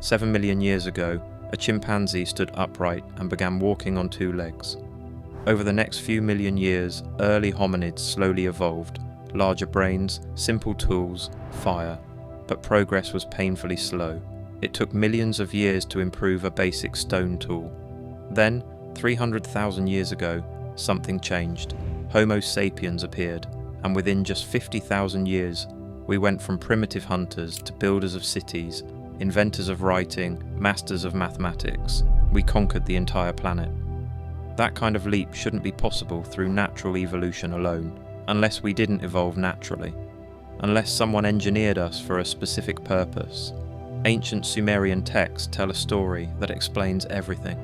7 million years ago, a chimpanzee stood upright and began walking on 2 legs. Over the next few million years, early hominids slowly evolved, larger brains, simple tools, fire, but progress was painfully slow. It took millions of years to improve a basic stone tool. Then, 300,000 years ago, something changed. Homo sapiens appeared, and within just 50,000 years, we went from primitive hunters to builders of cities, inventors of writing, masters of mathematics. We conquered the entire planet. That kind of leap shouldn't be possible through natural evolution alone, unless we didn't evolve naturally, unless someone engineered us for a specific purpose. Ancient Sumerian texts tell a story that explains everything.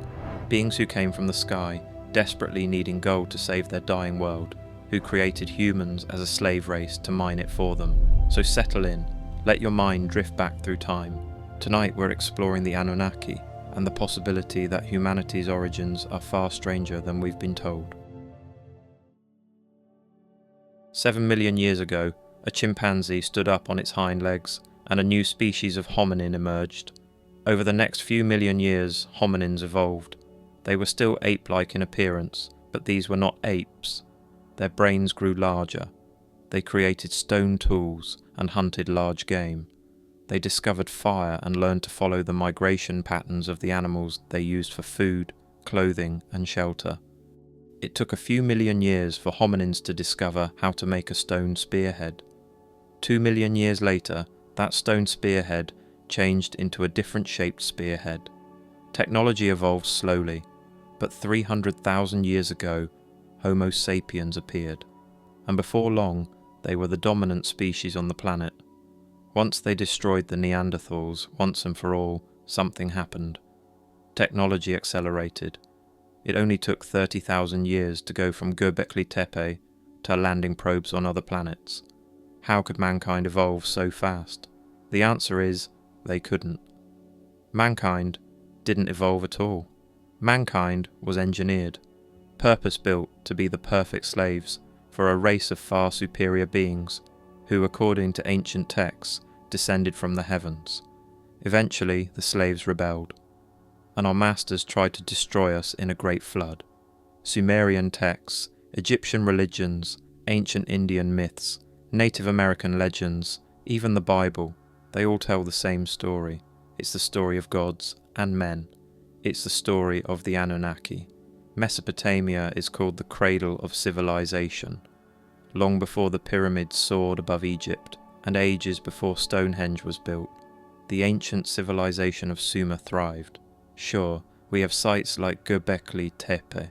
Beings who came from the sky, desperately needing gold to save their dying world, who created humans as a slave race to mine it for them. So settle in, let your mind drift back through time. Tonight we're exploring the Anunnaki and the possibility that humanity's origins are far stranger than we've been told. 7 million years ago, a chimpanzee stood up on its hind legs and a new species of hominin emerged. Over the next few million years, hominins evolved. They were still ape-like in appearance, but these were not apes. Their brains grew larger. They created stone tools and hunted large game. They discovered fire and learned to follow the migration patterns of the animals they used for food, clothing, and shelter. It took a few million years for hominins to discover how to make a stone spearhead. 2 million years later, that stone spearhead changed into a different shaped spearhead. Technology evolved slowly, but 300,000 years ago, Homo sapiens appeared, and before long, they were the dominant species on the planet. Once they destroyed the Neanderthals, once and for all, something happened. Technology accelerated. It only took 30,000 years to go from Göbekli Tepe to landing probes on other planets. How could mankind evolve so fast? The answer is, they couldn't. Mankind didn't evolve at all. Mankind was engineered, purpose-built to be the perfect slaves for a race of far superior beings who, according to ancient texts, descended from the heavens. Eventually, the slaves rebelled, and our masters tried to destroy us in a great flood. Sumerian texts, Egyptian religions, ancient Indian myths, Native American legends, even the Bible, they all tell the same story. It's the story of gods and men. It's the story of the Anunnaki. Mesopotamia is called the cradle of civilization. Long before the pyramids soared above Egypt, and ages before Stonehenge was built, the ancient civilization of Sumer thrived. Sure, we have sites like Göbekli Tepe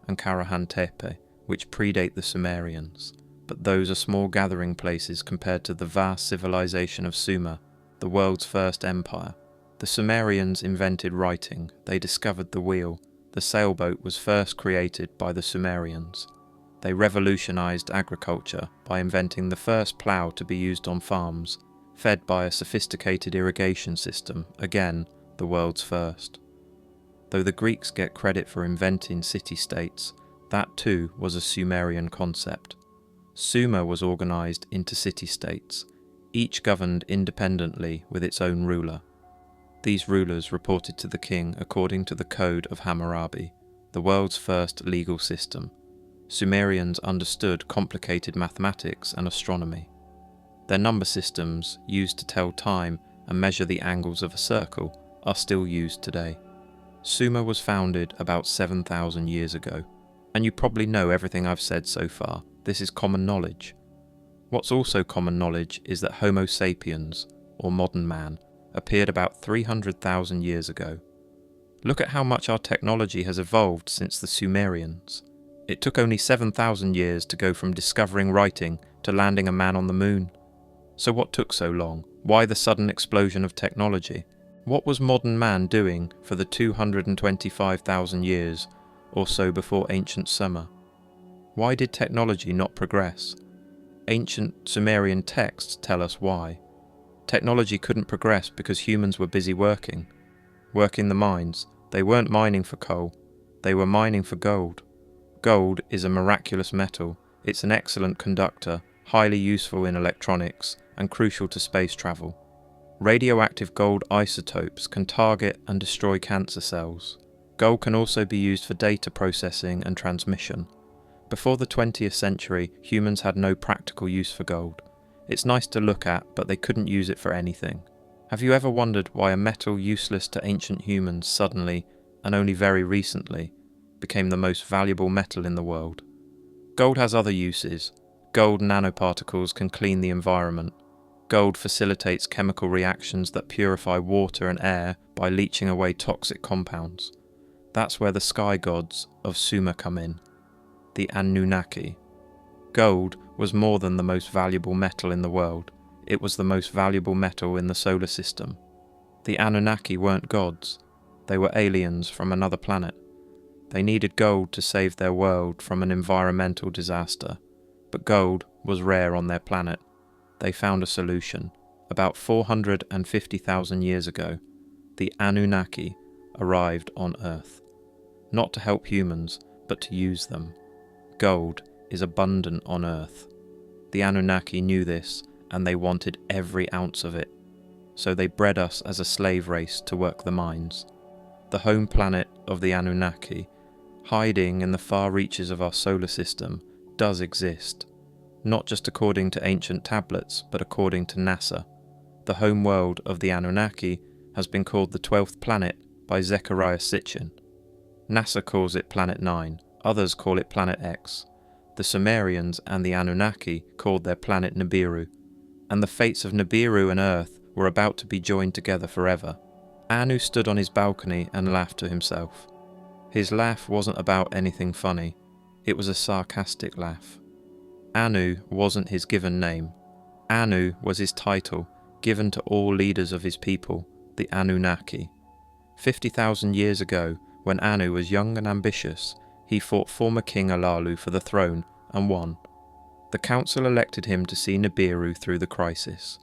and Karahan Tepe, which predate the Sumerians, but those are small gathering places compared to the vast civilization of Sumer, the world's first empire. The Sumerians invented writing, they discovered the wheel. The sailboat was first created by the Sumerians. They revolutionized agriculture by inventing the first plough to be used on farms, fed by a sophisticated irrigation system, again, the world's first. Though the Greeks get credit for inventing city-states, that too was a Sumerian concept. Sumer was organized into city-states, each governed independently with its own ruler. These rulers reported to the king according to the Code of Hammurabi, the world's first legal system. Sumerians understood complicated mathematics and astronomy. Their number systems, used to tell time and measure the angles of a circle, are still used today. Sumer was founded about 7,000 years ago, and you probably know everything I've said so far. This is common knowledge. What's also common knowledge is that Homo sapiens, or modern man, appeared about 300,000 years ago. Look at how much our technology has evolved since the Sumerians. It took only 7,000 years to go from discovering writing to landing a man on the moon. So what took so long? Why the sudden explosion of technology? What was modern man doing for the 225,000 years or so before ancient Sumer? Why did technology not progress? Ancient Sumerian texts tell us why. Technology couldn't progress because humans were busy working the mines. They weren't mining for coal, they were mining for gold. Gold is a miraculous metal. It's an excellent conductor, highly useful in electronics, and crucial to space travel. Radioactive gold isotopes can target and destroy cancer cells. Gold can also be used for data processing and transmission. Before the 20th century, humans had no practical use for gold. It's nice to look at, but they couldn't use it for anything. Have you ever wondered why a metal useless to ancient humans suddenly, and only very recently, became the most valuable metal in the world? Gold has other uses. Gold nanoparticles can clean the environment. Gold facilitates chemical reactions that purify water and air by leaching away toxic compounds. That's where the sky gods of Sumer come in, the Annunaki. Gold was more than the most valuable metal in the world. It was the most valuable metal in the solar system. The Anunnaki weren't gods. They were aliens from another planet. They needed gold to save their world from an environmental disaster, but gold was rare on their planet. They found a solution. About 450,000 years ago, the Anunnaki arrived on Earth. Not to help humans, but to use them. Gold is abundant on Earth. The Anunnaki knew this, and they wanted every ounce of it. So they bred us as a slave race to work the mines. The home planet of the Anunnaki, hiding in the far reaches of our solar system, does exist. Not just according to ancient tablets, but according to NASA. The home world of the Anunnaki has been called the 12th planet by Zecharia Sitchin. NASA calls it Planet 9, others call it Planet X. The Sumerians and the Anunnaki called their planet Nibiru, and the fates of Nibiru and Earth were about to be joined together forever. Anu stood on his balcony and laughed to himself. His laugh wasn't about anything funny, it was a sarcastic laugh. Anu wasn't his given name. Anu was his title, given to all leaders of his people, the Anunnaki. 50,000 years ago, when Anu was young and ambitious, he fought former King Alalu for the throne and won. The council elected him to see Nibiru through the crisis.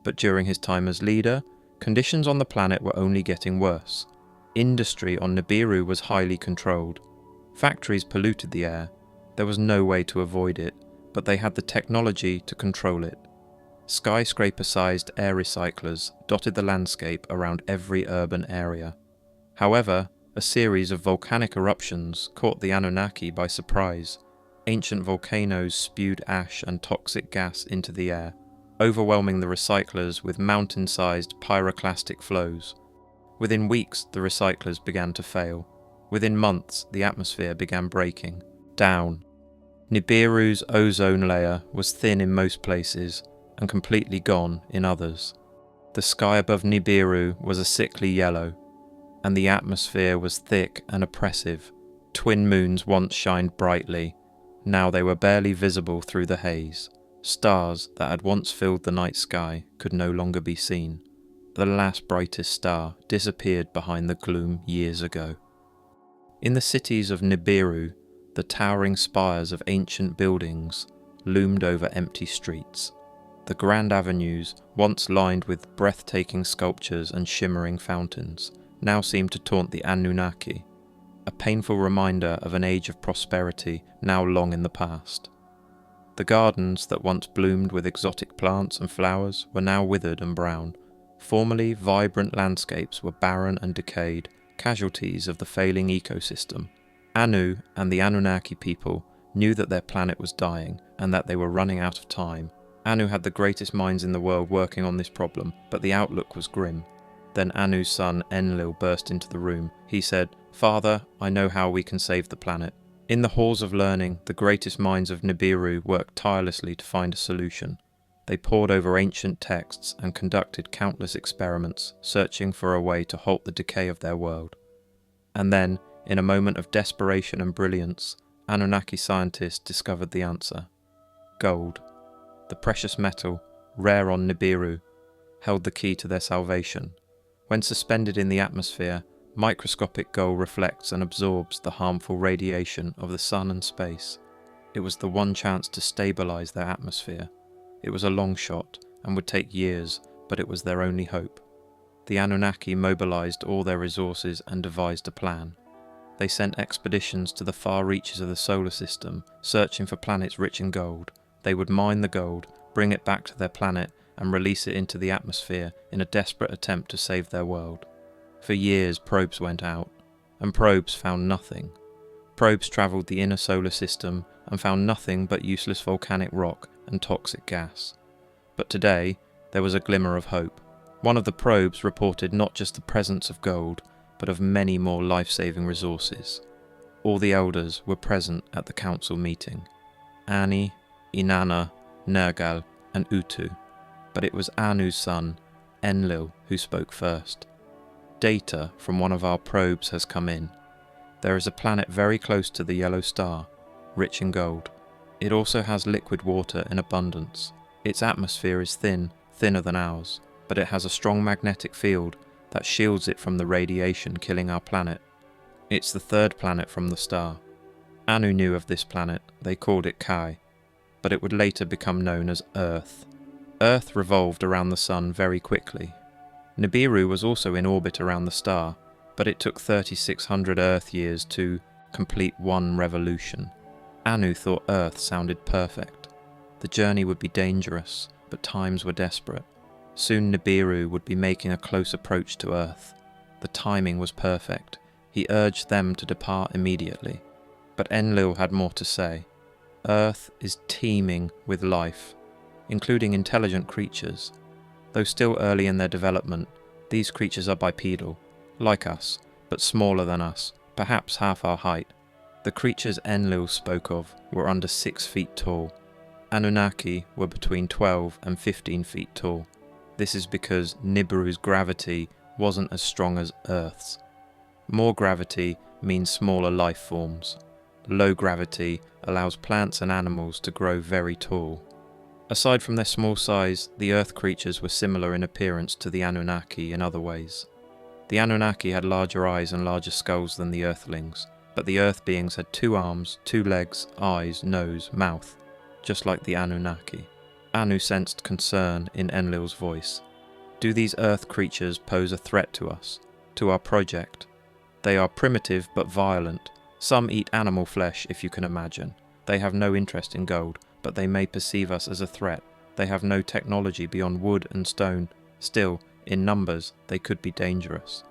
But during his time as leader, conditions on the planet were only getting worse. Industry on Nibiru was highly controlled. Factories polluted the air. There was no way to avoid it, but they had the technology to control it. Skyscraper-sized air recyclers dotted the landscape around every urban area. However, a series of volcanic eruptions caught the Anunnaki by surprise. Ancient volcanoes spewed ash and toxic gas into the air, overwhelming the recyclers with mountain-sized pyroclastic flows. Within weeks, the recyclers began to fail. Within months, the atmosphere began breaking down. Nibiru's ozone layer was thin in most places and completely gone in others. The sky above Nibiru was a sickly yellow, and the atmosphere was thick and oppressive. Twin moons once shined brightly. Now they were barely visible through the haze. Stars that had once filled the night sky could no longer be seen. The last brightest star disappeared behind the gloom years ago. In the cities of Nibiru, the towering spires of ancient buildings loomed over empty streets. The grand avenues, once lined with breathtaking sculptures and shimmering fountains, now seemed to taunt the Anunnaki, a painful reminder of an age of prosperity now long in the past. The gardens that once bloomed with exotic plants and flowers were now withered and brown. Formerly vibrant landscapes were barren and decayed, casualties of the failing ecosystem. Anu and the Anunnaki people knew that their planet was dying and that they were running out of time. Anu had the greatest minds in the world working on this problem, but the outlook was grim. Then Anu's son Enlil burst into the room. He said, "Father, I know how we can save the planet." In the halls of learning, the greatest minds of Nibiru worked tirelessly to find a solution. They pored over ancient texts and conducted countless experiments, searching for a way to halt the decay of their world. And then, in a moment of desperation and brilliance, Anunnaki scientists discovered the answer. Gold, the precious metal, rare on Nibiru, held the key to their salvation. When suspended in the atmosphere, microscopic gold reflects and absorbs the harmful radiation of the sun and space. It was the one chance to stabilize their atmosphere. It was a long shot and would take years, but it was their only hope. The Anunnaki mobilized all their resources and devised a plan. They sent expeditions to the far reaches of the solar system, searching for planets rich in gold. They would mine the gold, bring it back to their planet, and release it into the atmosphere in a desperate attempt to save their world. For years, probes went out, and probes found nothing. Probes travelled the inner solar system and found nothing but useless volcanic rock and toxic gas. But today, there was a glimmer of hope. One of the probes reported not just the presence of gold, but of many more life-saving resources. All the elders were present at the council meeting. Ani, Inanna, Nergal, and Utu. But it was Anu's son, Enlil, who spoke first. Data from one of our probes has come in. There is a planet very close to the yellow star, rich in gold. It also has liquid water in abundance. Its atmosphere is thin, thinner than ours, but it has a strong magnetic field that shields it from the radiation killing our planet. It's the third planet from the star. Anu knew of this planet, they called it Kai, but it would later become known as Earth. Earth revolved around the sun very quickly. Nibiru was also in orbit around the star, but it took 3,600 Earth years to complete one revolution. Anu thought Earth sounded perfect. The journey would be dangerous, but times were desperate. Soon Nibiru would be making a close approach to Earth. The timing was perfect. He urged them to depart immediately. But Enlil had more to say. Earth is teeming with life, including intelligent creatures. Though still early in their development, these creatures are bipedal, like us, but smaller than us, perhaps half our height. The creatures Enlil spoke of were under 6 feet tall. Annunaki were between 12 and 15 feet tall. This is because Nibiru's gravity wasn't as strong as Earth's. More gravity means smaller life forms. Low gravity allows plants and animals to grow very tall. Aside from their small size, the Earth creatures were similar in appearance to the Annunaki in other ways. The Annunaki had larger eyes and larger skulls than the Earthlings, but the Earth beings had 2 arms, 2 legs, eyes, nose, mouth, just like the Annunaki. Anu sensed concern in Enlil's voice. Do these Earth creatures pose a threat to us, to our project? They are primitive but violent. Some eat animal flesh, if you can imagine. They have no interest in gold, but they may perceive us as a threat. They have no technology beyond wood and stone. Still, in numbers, they could be dangerous.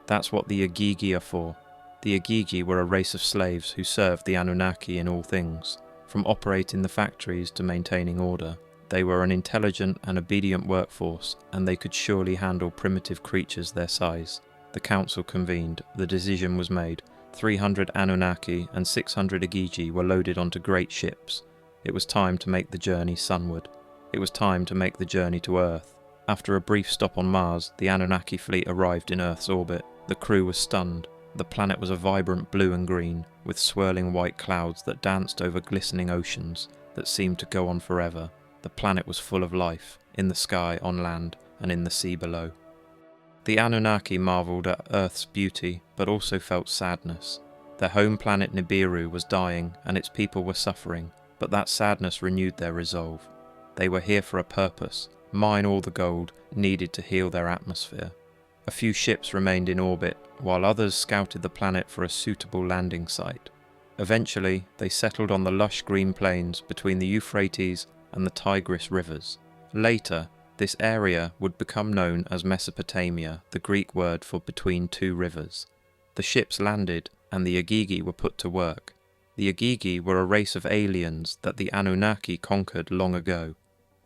That's what the Agigi are for. The Agigi were a race of slaves who served the Anunnaki in all things, from operating the factories to maintaining order. They were an intelligent and obedient workforce, and they could surely handle primitive creatures their size. The council convened. The decision was made. 300 Anunnaki and 600 Agigi were loaded onto great ships. It was time to make the journey sunward. It was time to make the journey to Earth. After a brief stop on Mars, the Anunnaki fleet arrived in Earth's orbit. The crew was stunned. The planet was a vibrant blue and green, with swirling white clouds that danced over glistening oceans that seemed to go on forever. The planet was full of life, in the sky, on land, and in the sea below. The Anunnaki marvelled at Earth's beauty, but also felt sadness. Their home planet Nibiru was dying, and its people were suffering, but that sadness renewed their resolve. They were here for a purpose, mine all the gold needed to heal their atmosphere. A few ships remained in orbit, while others scouted the planet for a suitable landing site. Eventually, they settled on the lush green plains between the Euphrates and the Tigris rivers. Later, this area would become known as Mesopotamia, the Greek word for between 2 rivers. The ships landed, and the Agigi were put to work. The Agigi were a race of aliens that the Anunnaki conquered long ago.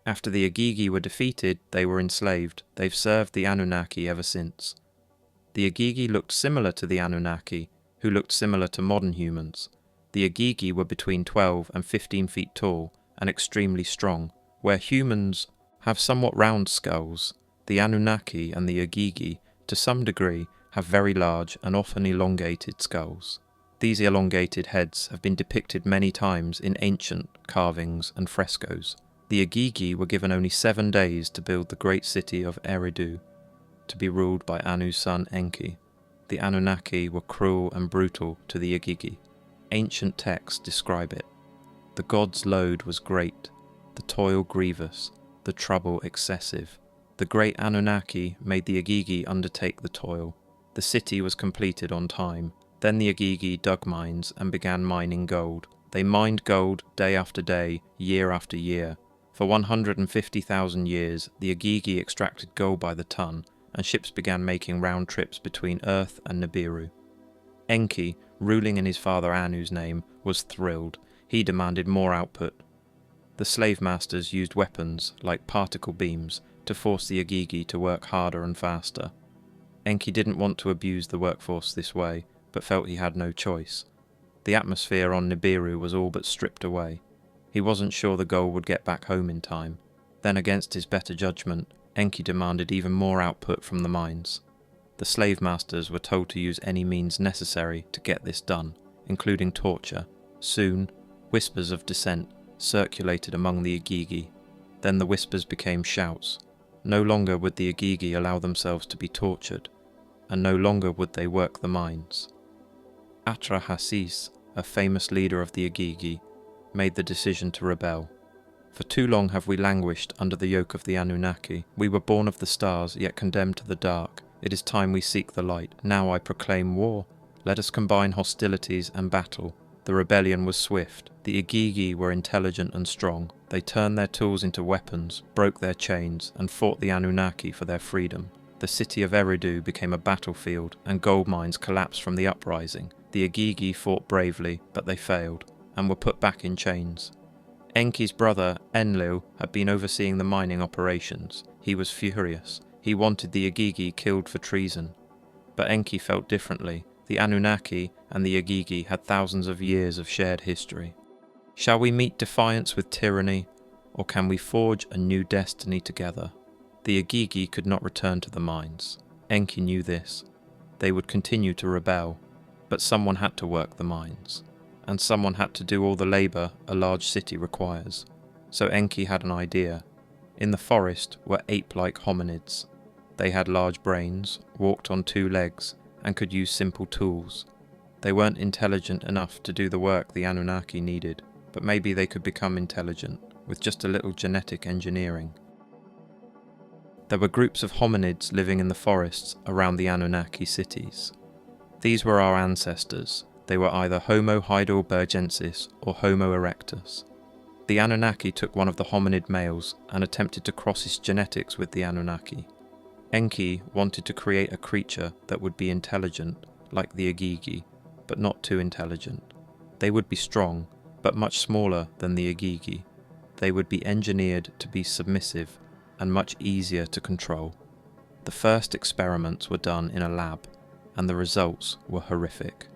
After the Agigi were defeated, they were enslaved. They've served the Anunnaki ever since. The Agigi looked similar to the Anunnaki, who looked similar to modern humans. The Agigi were between 12 and 15 feet tall and extremely strong. Where humans have somewhat round skulls, the Anunnaki and the Agigi, to some degree, have very large and often elongated skulls. These elongated heads have been depicted many times in ancient carvings and frescoes. The Agigi were given only 7 days to build the great city of Eridu, to be ruled by Anu's son Enki. The Anunnaki were cruel and brutal to the Agigi. Ancient texts describe it. The gods' load was great, the toil grievous, the trouble excessive. The great Anunnaki made the Agigi undertake the toil. The city was completed on time. Then the Agigi dug mines and began mining gold. They mined gold day after day, year after year. For 150,000 years, the Igigi extracted gold by the ton, and ships began making round trips between Earth and Nibiru. Enki, ruling in his father Anu's name, was thrilled. He demanded more output. The slave masters used weapons, like particle beams, to force the Igigi to work harder and faster. Enki didn't want to abuse the workforce this way, but felt he had no choice. The atmosphere on Nibiru was all but stripped away. He wasn't sure the gold would get back home in time. Then, against his better judgment, Enki demanded even more output from the mines. The slave masters were told to use any means necessary to get this done, including torture. Soon, whispers of dissent circulated among the Igigi. Then the whispers became shouts. No longer would the Igigi allow themselves to be tortured, and no longer would they work the mines. Atrahasis, a famous leader of the Igigi, made the decision to rebel. For too long have we languished under the yoke of the Annunaki. We were born of the stars, yet condemned to the dark. It is time we seek the light. Now I proclaim war. Let us combine hostilities and battle. The rebellion was swift. The Igigi were intelligent and strong. They turned their tools into weapons, broke their chains, and fought the Anunnaki for their freedom. The city of Eridu became a battlefield, and gold mines collapsed from the uprising. The Igigi fought bravely, but they failed, and were put back in chains. Enki's brother, Enlil, had been overseeing the mining operations. He was furious. He wanted the Igigi killed for treason. But Enki felt differently. The Anunnaki and the Igigi had thousands of years of shared history. Shall we meet defiance with tyranny, or can we forge a new destiny together? The Igigi could not return to the mines. Enki knew this. They would continue to rebel, but someone had to work the mines, and someone had to do all the labour a large city requires. So Enki had an idea. In the forest were ape-like hominids. They had large brains, walked on two legs, and could use simple tools. They weren't intelligent enough to do the work the Anunnaki needed, but maybe they could become intelligent, with just a little genetic engineering. There were groups of hominids living in the forests around the Anunnaki cities. These were our ancestors. They were either Homo heidelbergensis or Homo erectus. The Anunnaki took one of the hominid males and attempted to cross his genetics with the Anunnaki. Enki wanted to create a creature that would be intelligent, like the Igigi, but not too intelligent. They would be strong, but much smaller than the Igigi. They would be engineered to be submissive and much easier to control. The first experiments were done in a lab, and the results were horrific.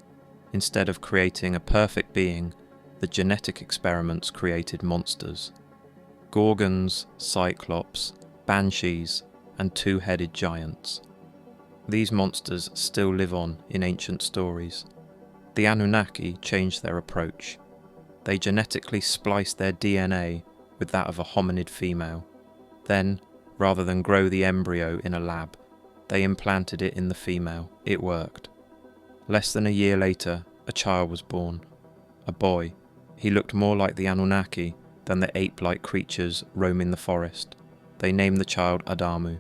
Instead of creating a perfect being, the genetic experiments created monsters. Gorgons, cyclops, banshees, and two-headed giants. These monsters still live on in ancient stories. The Anunnaki changed their approach. They genetically spliced their DNA with that of a hominid female. Then, rather than grow the embryo in a lab, they implanted it in the female. It worked. Less than a year later, a child was born. A boy. He looked more like the Anunnaki than the ape-like creatures roaming the forest. They named the child Adamu.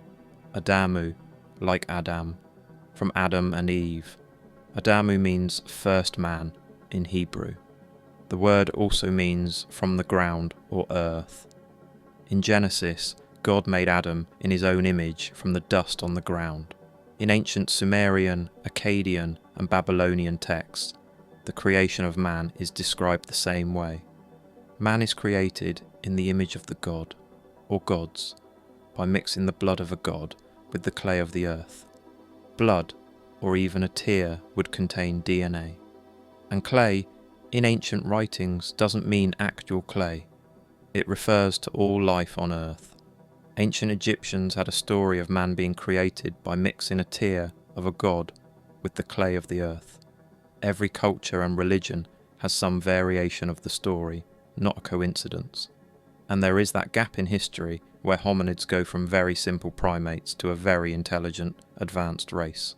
Adamu, like Adam, from Adam and Eve. Adamu means first man in Hebrew. The word also means from the ground or earth. In Genesis, God made Adam in his own image from the dust on the ground. In ancient Sumerian, Akkadian, and Babylonian texts, the creation of man is described the same way. Man is created in the image of the god, or gods, by mixing the blood of a god with the clay of the earth. Blood, or even a tear, would contain DNA. And clay, in ancient writings, doesn't mean actual clay. It refers to all life on earth. Ancient Egyptians had a story of man being created by mixing a tear of a god with the clay of the earth. Every culture and religion has some variation of the story, not a coincidence. And there is that gap in history where hominids go from very simple primates to a very intelligent, advanced race.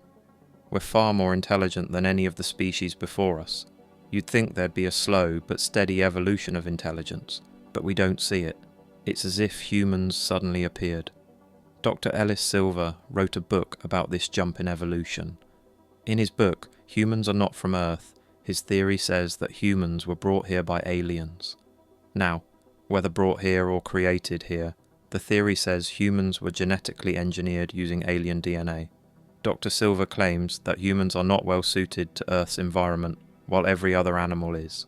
We're far more intelligent than any of the species before us. You'd think there'd be a slow but steady evolution of intelligence, but we don't see it. It's as if humans suddenly appeared. Dr. Ellis Silver wrote a book about this jump in evolution. In his book, Humans Are Not From Earth, his theory says that humans were brought here by aliens. Now, whether brought here or created here. The theory says humans were genetically engineered using alien DNA. Dr. Silver claims that humans are not well suited to Earth's environment, while every other animal is.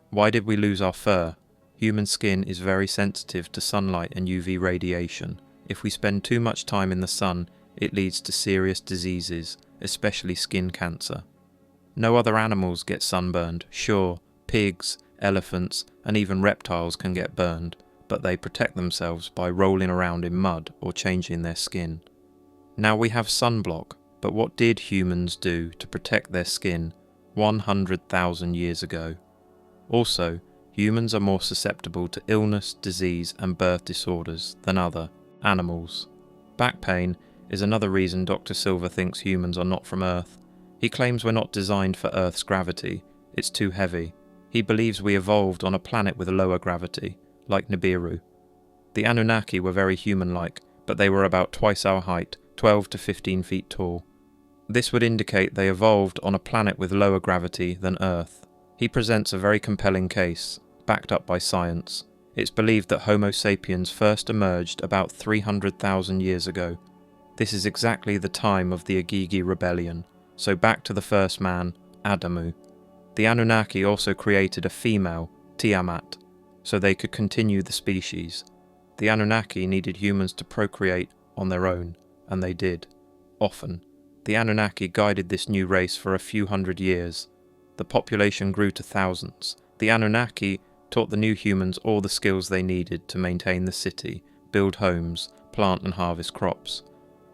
Why did we lose our fur? Human skin is very sensitive to sunlight and UV radiation. If we spend too much time in the sun, it leads to serious diseases, especially skin cancer. No other animals get sunburned. Sure, pigs, elephants, and even reptiles can get burned, but they protect themselves by rolling around in mud or changing their skin. Now we have sunblock, but what did humans do to protect their skin 100,000 years ago? Also, humans are more susceptible to illness, disease, and birth disorders than other animals. Back pain is another reason Dr. Silver thinks humans are not from Earth. He claims we're not designed for Earth's gravity. It's too heavy. He believes we evolved on a planet with lower gravity, like Nibiru. The Anunnaki were very human-like, but they were about twice our height, 12 to 15 feet tall. This would indicate they evolved on a planet with lower gravity than Earth. He presents a very compelling case, backed up by science. It's believed that Homo sapiens first emerged about 300,000 years ago. This is exactly the time of the Agigi rebellion, so back to the first man, Adamu. The Anunnaki also created a female, Tiamat, so they could continue the species. The Anunnaki needed humans to procreate on their own, and they did, often. The Anunnaki guided this new race for a few hundred years. The population grew to thousands. The Anunnaki taught the new humans all the skills they needed to maintain the city, build homes, plant and harvest crops.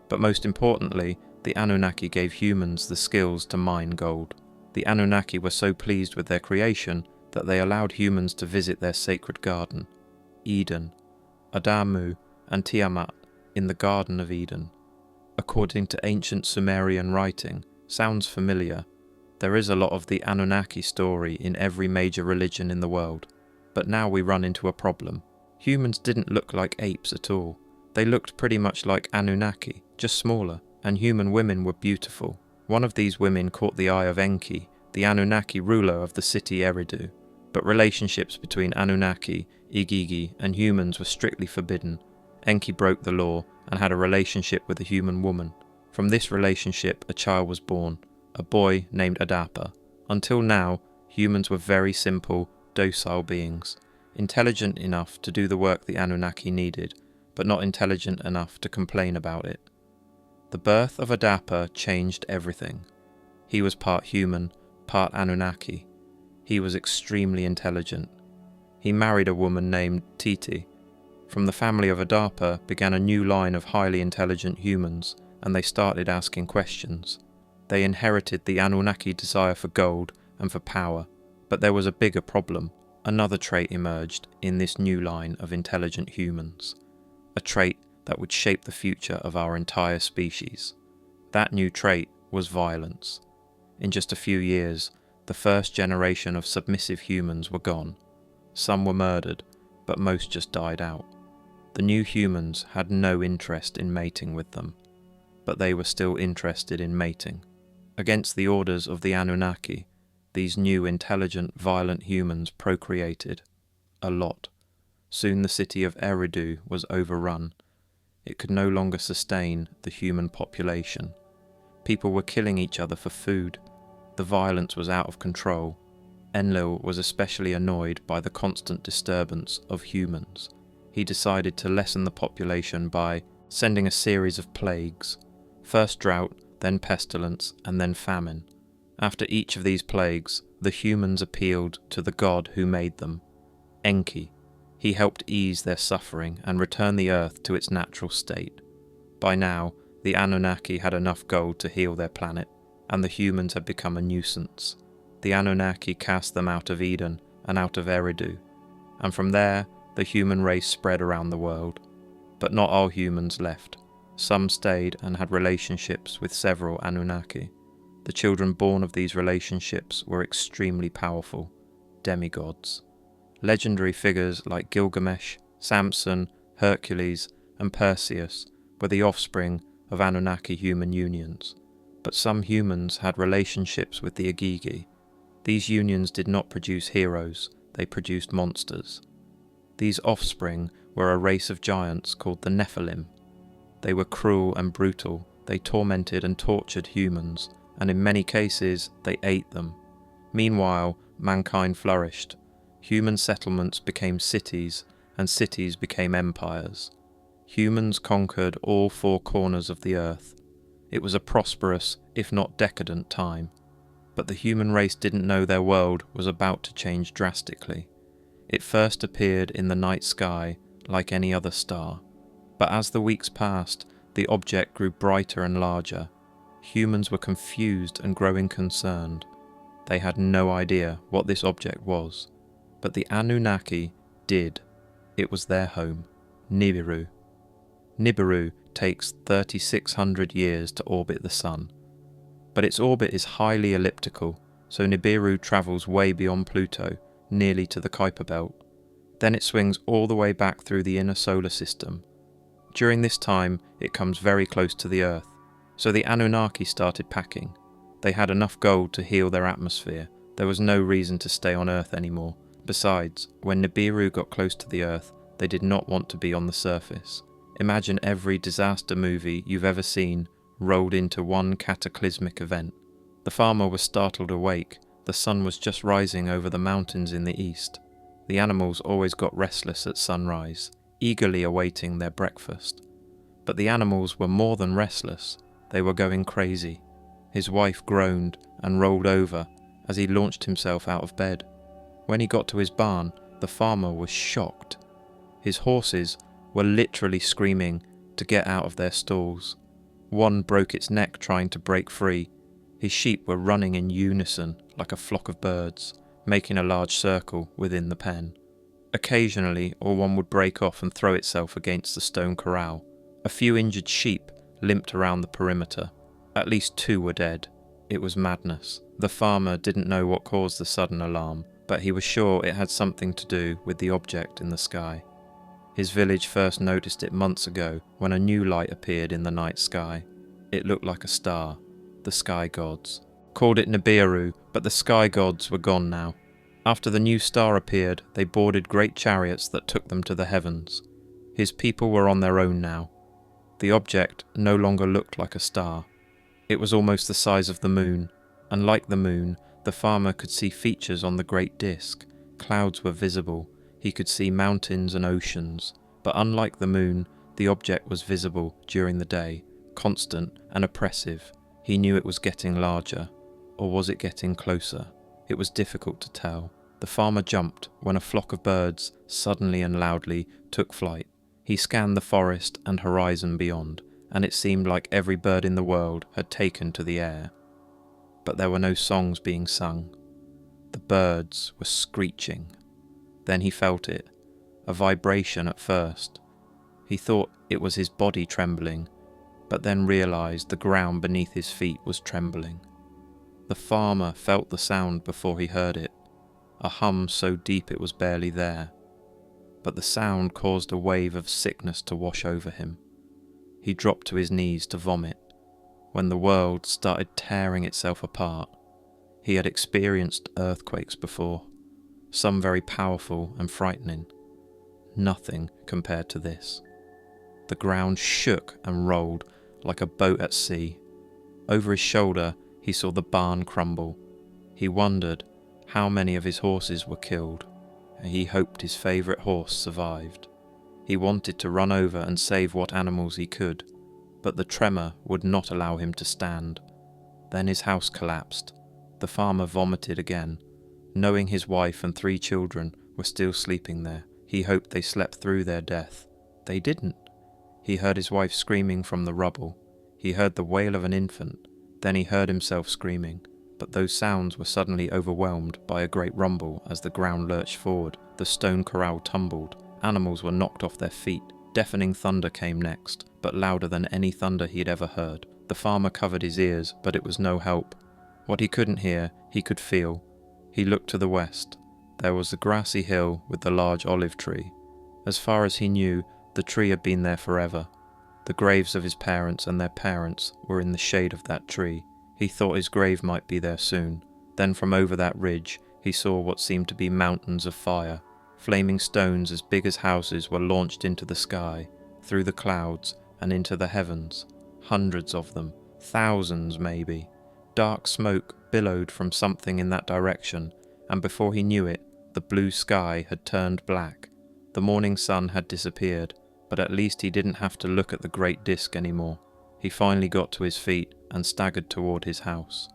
But most importantly, the Anunnaki gave humans the skills to mine gold. The Anunnaki were so pleased with their creation that they allowed humans to visit their sacred garden, Eden, Adamu and Tiamat in the Garden of Eden. According to ancient Sumerian writing, sounds familiar. There is a lot of the Anunnaki story in every major religion in the world. But now we run into a problem. Humans didn't look like apes at all. They looked pretty much like Anunnaki, just smaller, and human women were beautiful. One of these women caught the eye of Enki, the Anunnaki ruler of the city Eridu. But relationships between Anunnaki, Igigi, and humans were strictly forbidden. Enki broke the law and had a relationship with a human woman. From this relationship, a child was born, a boy named Adapa. Until now, humans were very simple, docile beings, intelligent enough to do the work the Anunnaki needed, but not intelligent enough to complain about it. The birth of Adapa changed everything. He was part human, part Anunnaki. He was extremely intelligent. He married a woman named Titi. From the family of Adapa began a new line of highly intelligent humans, and they started asking questions. They inherited the Anunnaki desire for gold and for power. But there was a bigger problem. Another trait emerged in this new line of intelligent humans. A trait that would shape the future of our entire species. That new trait was violence. In just a few years, the first generation of submissive humans were gone. Some were murdered, but most just died out. The new humans had no interest in mating with them, but they were still interested in mating. Against the orders of the Anunnaki, these new, intelligent, violent humans procreated. A lot. Soon the city of Eridu was overrun. It could no longer sustain the human population. People were killing each other for food. The violence was out of control. Enlil was especially annoyed by the constant disturbance of humans. He decided to lessen the population by sending a series of plagues. First drought, then pestilence, and then famine. After each of these plagues, the humans appealed to the god who made them, Enki. He helped ease their suffering and return the earth to its natural state. By now, the Anunnaki had enough gold to heal their planet, and the humans had become a nuisance. The Anunnaki cast them out of Eden and out of Eridu, and from there, the human race spread around the world. But not all humans left. Some stayed and had relationships with several Anunnaki. The children born of these relationships were extremely powerful, demigods. Legendary figures like Gilgamesh, Samson, Hercules, and Perseus were the offspring of Anunnaki human unions. But some humans had relationships with the Agigi. These unions did not produce heroes, they produced monsters. These offspring were a race of giants called the Nephilim. They were cruel and brutal. They tormented and tortured humans, and in many cases they ate them. Meanwhile, mankind flourished. Human settlements became cities, and cities became empires. Humans conquered all four corners of the earth. It was a prosperous, if not decadent, time. But the human race didn't know their world was about to change drastically. It first appeared in the night sky like any other star. But as the weeks passed, the object grew brighter and larger. Humans were confused and growing concerned. They had no idea what this object was. But the Anunnaki did. It was their home, Nibiru. Nibiru takes 3,600 years to orbit the Sun. But its orbit is highly elliptical, so Nibiru travels way beyond Pluto, nearly to the Kuiper Belt. Then it swings all the way back through the inner solar system. During this time, it comes very close to the Earth, so the Anunnaki started packing. They had enough gold to heal their atmosphere. There was no reason to stay on Earth anymore. Besides, when Nibiru got close to the Earth, they did not want to be on the surface. Imagine every disaster movie you've ever seen rolled into one cataclysmic event. The farmer was startled awake. The sun was just rising over the mountains in the east. The animals always got restless at sunrise, eagerly awaiting their breakfast. But the animals were more than restless. They were going crazy. His wife groaned and rolled over as he launched himself out of bed. When he got to his barn, the farmer was shocked. His horses were literally screaming to get out of their stalls. One broke its neck trying to break free. His sheep were running in unison like a flock of birds, making a large circle within the pen. Occasionally, one would break off and throw itself against the stone corral. A few injured sheep limped around the perimeter. At least 2 were dead. It was madness. The farmer didn't know what caused the sudden alarm, but he was sure it had something to do with the object in the sky. His village first noticed it months ago when a new light appeared in the night sky. It looked like a star. The sky gods called it Nibiru, but the sky gods were gone now. After the new star appeared, they boarded great chariots that took them to the heavens. His people were on their own now. The object no longer looked like a star. It was almost the size of the moon, and like the moon, the farmer could see features on the great disk. Clouds were visible. He could see mountains and oceans, but unlike the moon, the object was visible during the day, constant and oppressive. He knew it was getting larger, or was it getting closer? It was difficult to tell. The farmer jumped when a flock of birds, suddenly and loudly, took flight. He scanned the forest and horizon beyond, and it seemed like every bird in the world had taken to the air. But there were no songs being sung. The birds were screeching. Then he felt it, a vibration at first. He thought it was his body trembling, but then realized the ground beneath his feet was trembling. The farmer felt the sound before he heard it, a hum so deep it was barely there. But the sound caused a wave of sickness to wash over him. He dropped to his knees to vomit, when the world started tearing itself apart. He had experienced earthquakes before, some very powerful and frightening. Nothing compared to this. The ground shook and rolled like a boat at sea. Over his shoulder he saw the barn crumble. He wondered how many of his horses were killed, and he hoped his favourite horse survived. He wanted to run over and save what animals he could, but the tremor would not allow him to stand. Then his house collapsed. The farmer vomited again. Knowing his wife and 3 children were still sleeping there, he hoped they slept through their death. They didn't. He heard his wife screaming from the rubble. He heard the wail of an infant. Then he heard himself screaming. But those sounds were suddenly overwhelmed by a great rumble as the ground lurched forward. The stone corral tumbled. Animals were knocked off their feet. Deafening thunder came next, but louder than any thunder he had ever heard. The farmer covered his ears, but it was no help. What he couldn't hear, he could feel. He looked to the west. There was the grassy hill with the large olive tree. As far as he knew, the tree had been there forever. The graves of his parents and their parents were in the shade of that tree. He thought his grave might be there soon. Then from over that ridge, he saw what seemed to be mountains of fire. Flaming stones as big as houses were launched into the sky, through the clouds, and into the heavens. Hundreds of them, thousands maybe. Dark smoke billowed from something in that direction, and before he knew it, the blue sky had turned black. The morning sun had disappeared, but at least he didn't have to look at the great disk anymore. He finally got to his feet and staggered toward his house.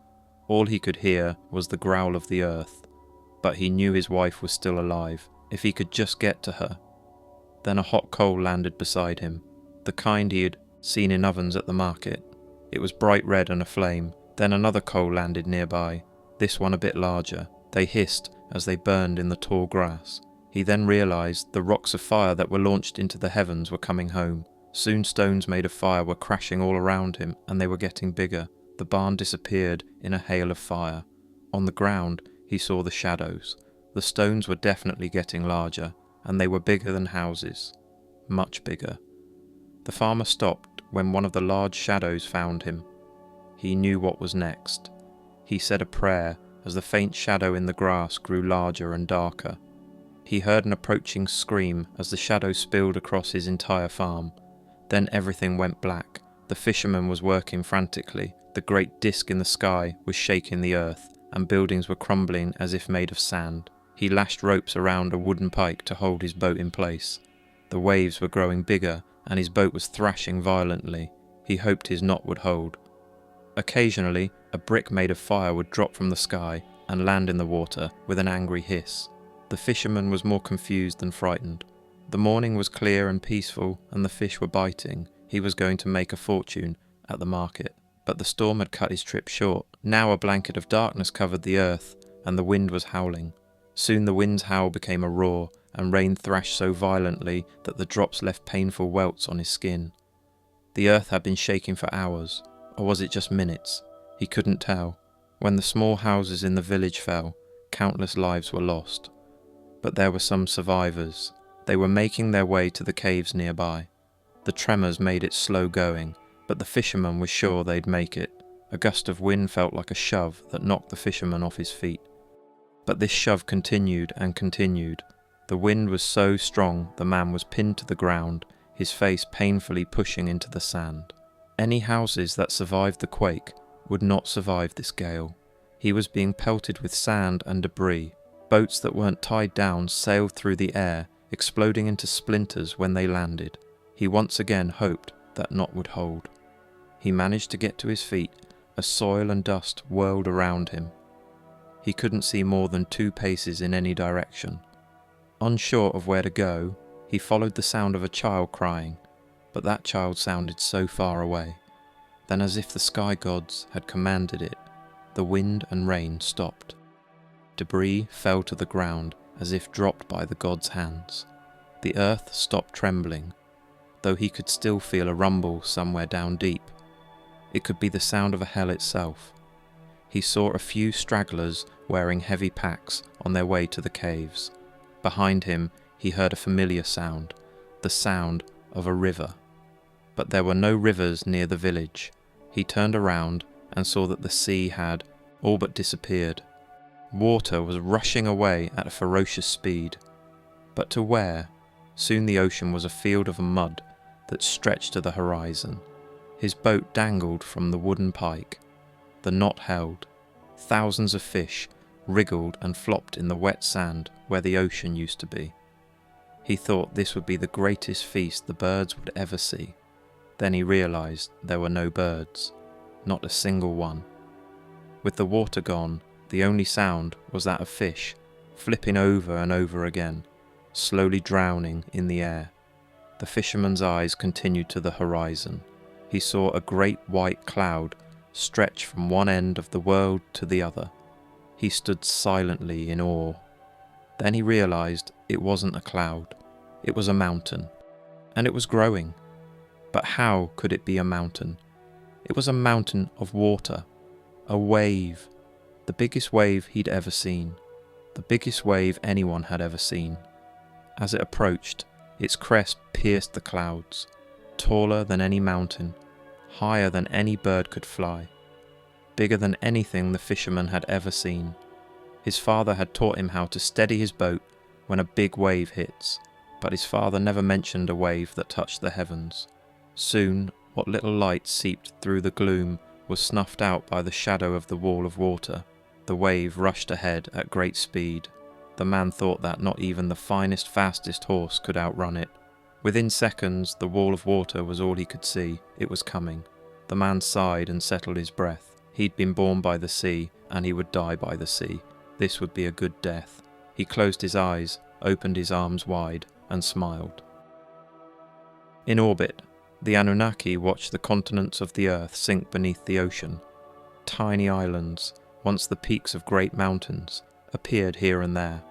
All he could hear was the growl of the earth, but he knew his wife was still alive, if he could just get to her. Then a hot coal landed beside him, the kind he had seen in ovens at the market. It was bright red and aflame. Then another coal landed nearby, this one a bit larger. They hissed as they burned in the tall grass. He then realized the rocks of fire that were launched into the heavens were coming home. Soon stones made of fire were crashing all around him, and they were getting bigger. The barn disappeared in a hail of fire. On the ground, he saw the shadows. The stones were definitely getting larger, and they were bigger than houses. Much bigger. The farmer stopped when one of the large shadows found him. He knew what was next. He said a prayer as the faint shadow in the grass grew larger and darker. He heard an approaching scream as the shadow spilled across his entire farm. Then everything went black. The fisherman was working frantically. The great disk in the sky was shaking the earth, and buildings were crumbling as if made of sand. He lashed ropes around a wooden pike to hold his boat in place. The waves were growing bigger, and his boat was thrashing violently. He hoped his knot would hold. Occasionally, a brick made of fire would drop from the sky and land in the water with an angry hiss. The fisherman was more confused than frightened. The morning was clear and peaceful, and the fish were biting. He was going to make a fortune at the market. But the storm had cut his trip short. Now a blanket of darkness covered the earth, and the wind was howling. Soon the wind's howl became a roar, and rain thrashed so violently that the drops left painful welts on his skin. The earth had been shaking for hours, or was it just minutes? He couldn't tell. When the small houses in the village fell, countless lives were lost. But there were some survivors. They were making their way to the caves nearby. The tremors made it slow going, but the fisherman was sure they'd make it. A gust of wind felt like a shove that knocked the fisherman off his feet. But this shove continued and continued. The wind was so strong the man was pinned to the ground, his face painfully pushing into the sand. Any houses that survived the quake would not survive this gale. He was being pelted with sand and debris. Boats that weren't tied down sailed through the air, exploding into splinters when they landed. He once again hoped that knot would hold. He managed to get to his feet as soil and dust whirled around him. He couldn't see more than 2 paces in any direction. Unsure of where to go, he followed the sound of a child crying, but that child sounded so far away. Then, as if the sky gods had commanded it, the wind and rain stopped. Debris fell to the ground as if dropped by the gods' hands. The earth stopped trembling, though he could still feel a rumble somewhere down deep. It could be the sound of a hell itself. He saw a few stragglers wearing heavy packs on their way to the caves. Behind him, he heard a familiar sound, the sound of a river. But there were no rivers near the village. He turned around and saw that the sea had all but disappeared. Water was rushing away at a ferocious speed. But to where? Soon the ocean was a field of mud that stretched to the horizon. His boat dangled from the wooden pike. The knot held. Thousands of fish wriggled and flopped in the wet sand where the ocean used to be. He thought this would be the greatest feast the birds would ever see. Then he realized there were no birds, not a single one. With the water gone, the only sound was that of fish, flipping over and over again, slowly drowning in the air. The fisherman's eyes continued to the horizon. He saw a great white cloud stretch from one end of the world to the other. He stood silently in awe. Then he realized it wasn't a cloud. It was a mountain, and it was growing. But how could it be a mountain? It was a mountain of water, a wave, the biggest wave he'd ever seen, the biggest wave anyone had ever seen. As it approached, its crest pierced the clouds, taller than any mountain, higher than any bird could fly, bigger than anything the fisherman had ever seen. His father had taught him how to steady his boat when a big wave hits, but his father never mentioned a wave that touched the heavens. Soon, what little light seeped through the gloom was snuffed out by the shadow of the wall of water. The wave rushed ahead at great speed. The man thought that not even the finest, fastest horse could outrun it. Within seconds, the wall of water was all he could see. It was coming. The man sighed and settled his breath. He'd been born by the sea, and he would die by the sea. This would be a good death. He closed his eyes, opened his arms wide, and smiled. In orbit, the Anunnaki watched the continents of the Earth sink beneath the ocean. Tiny islands, once the peaks of great mountains, appeared here and there,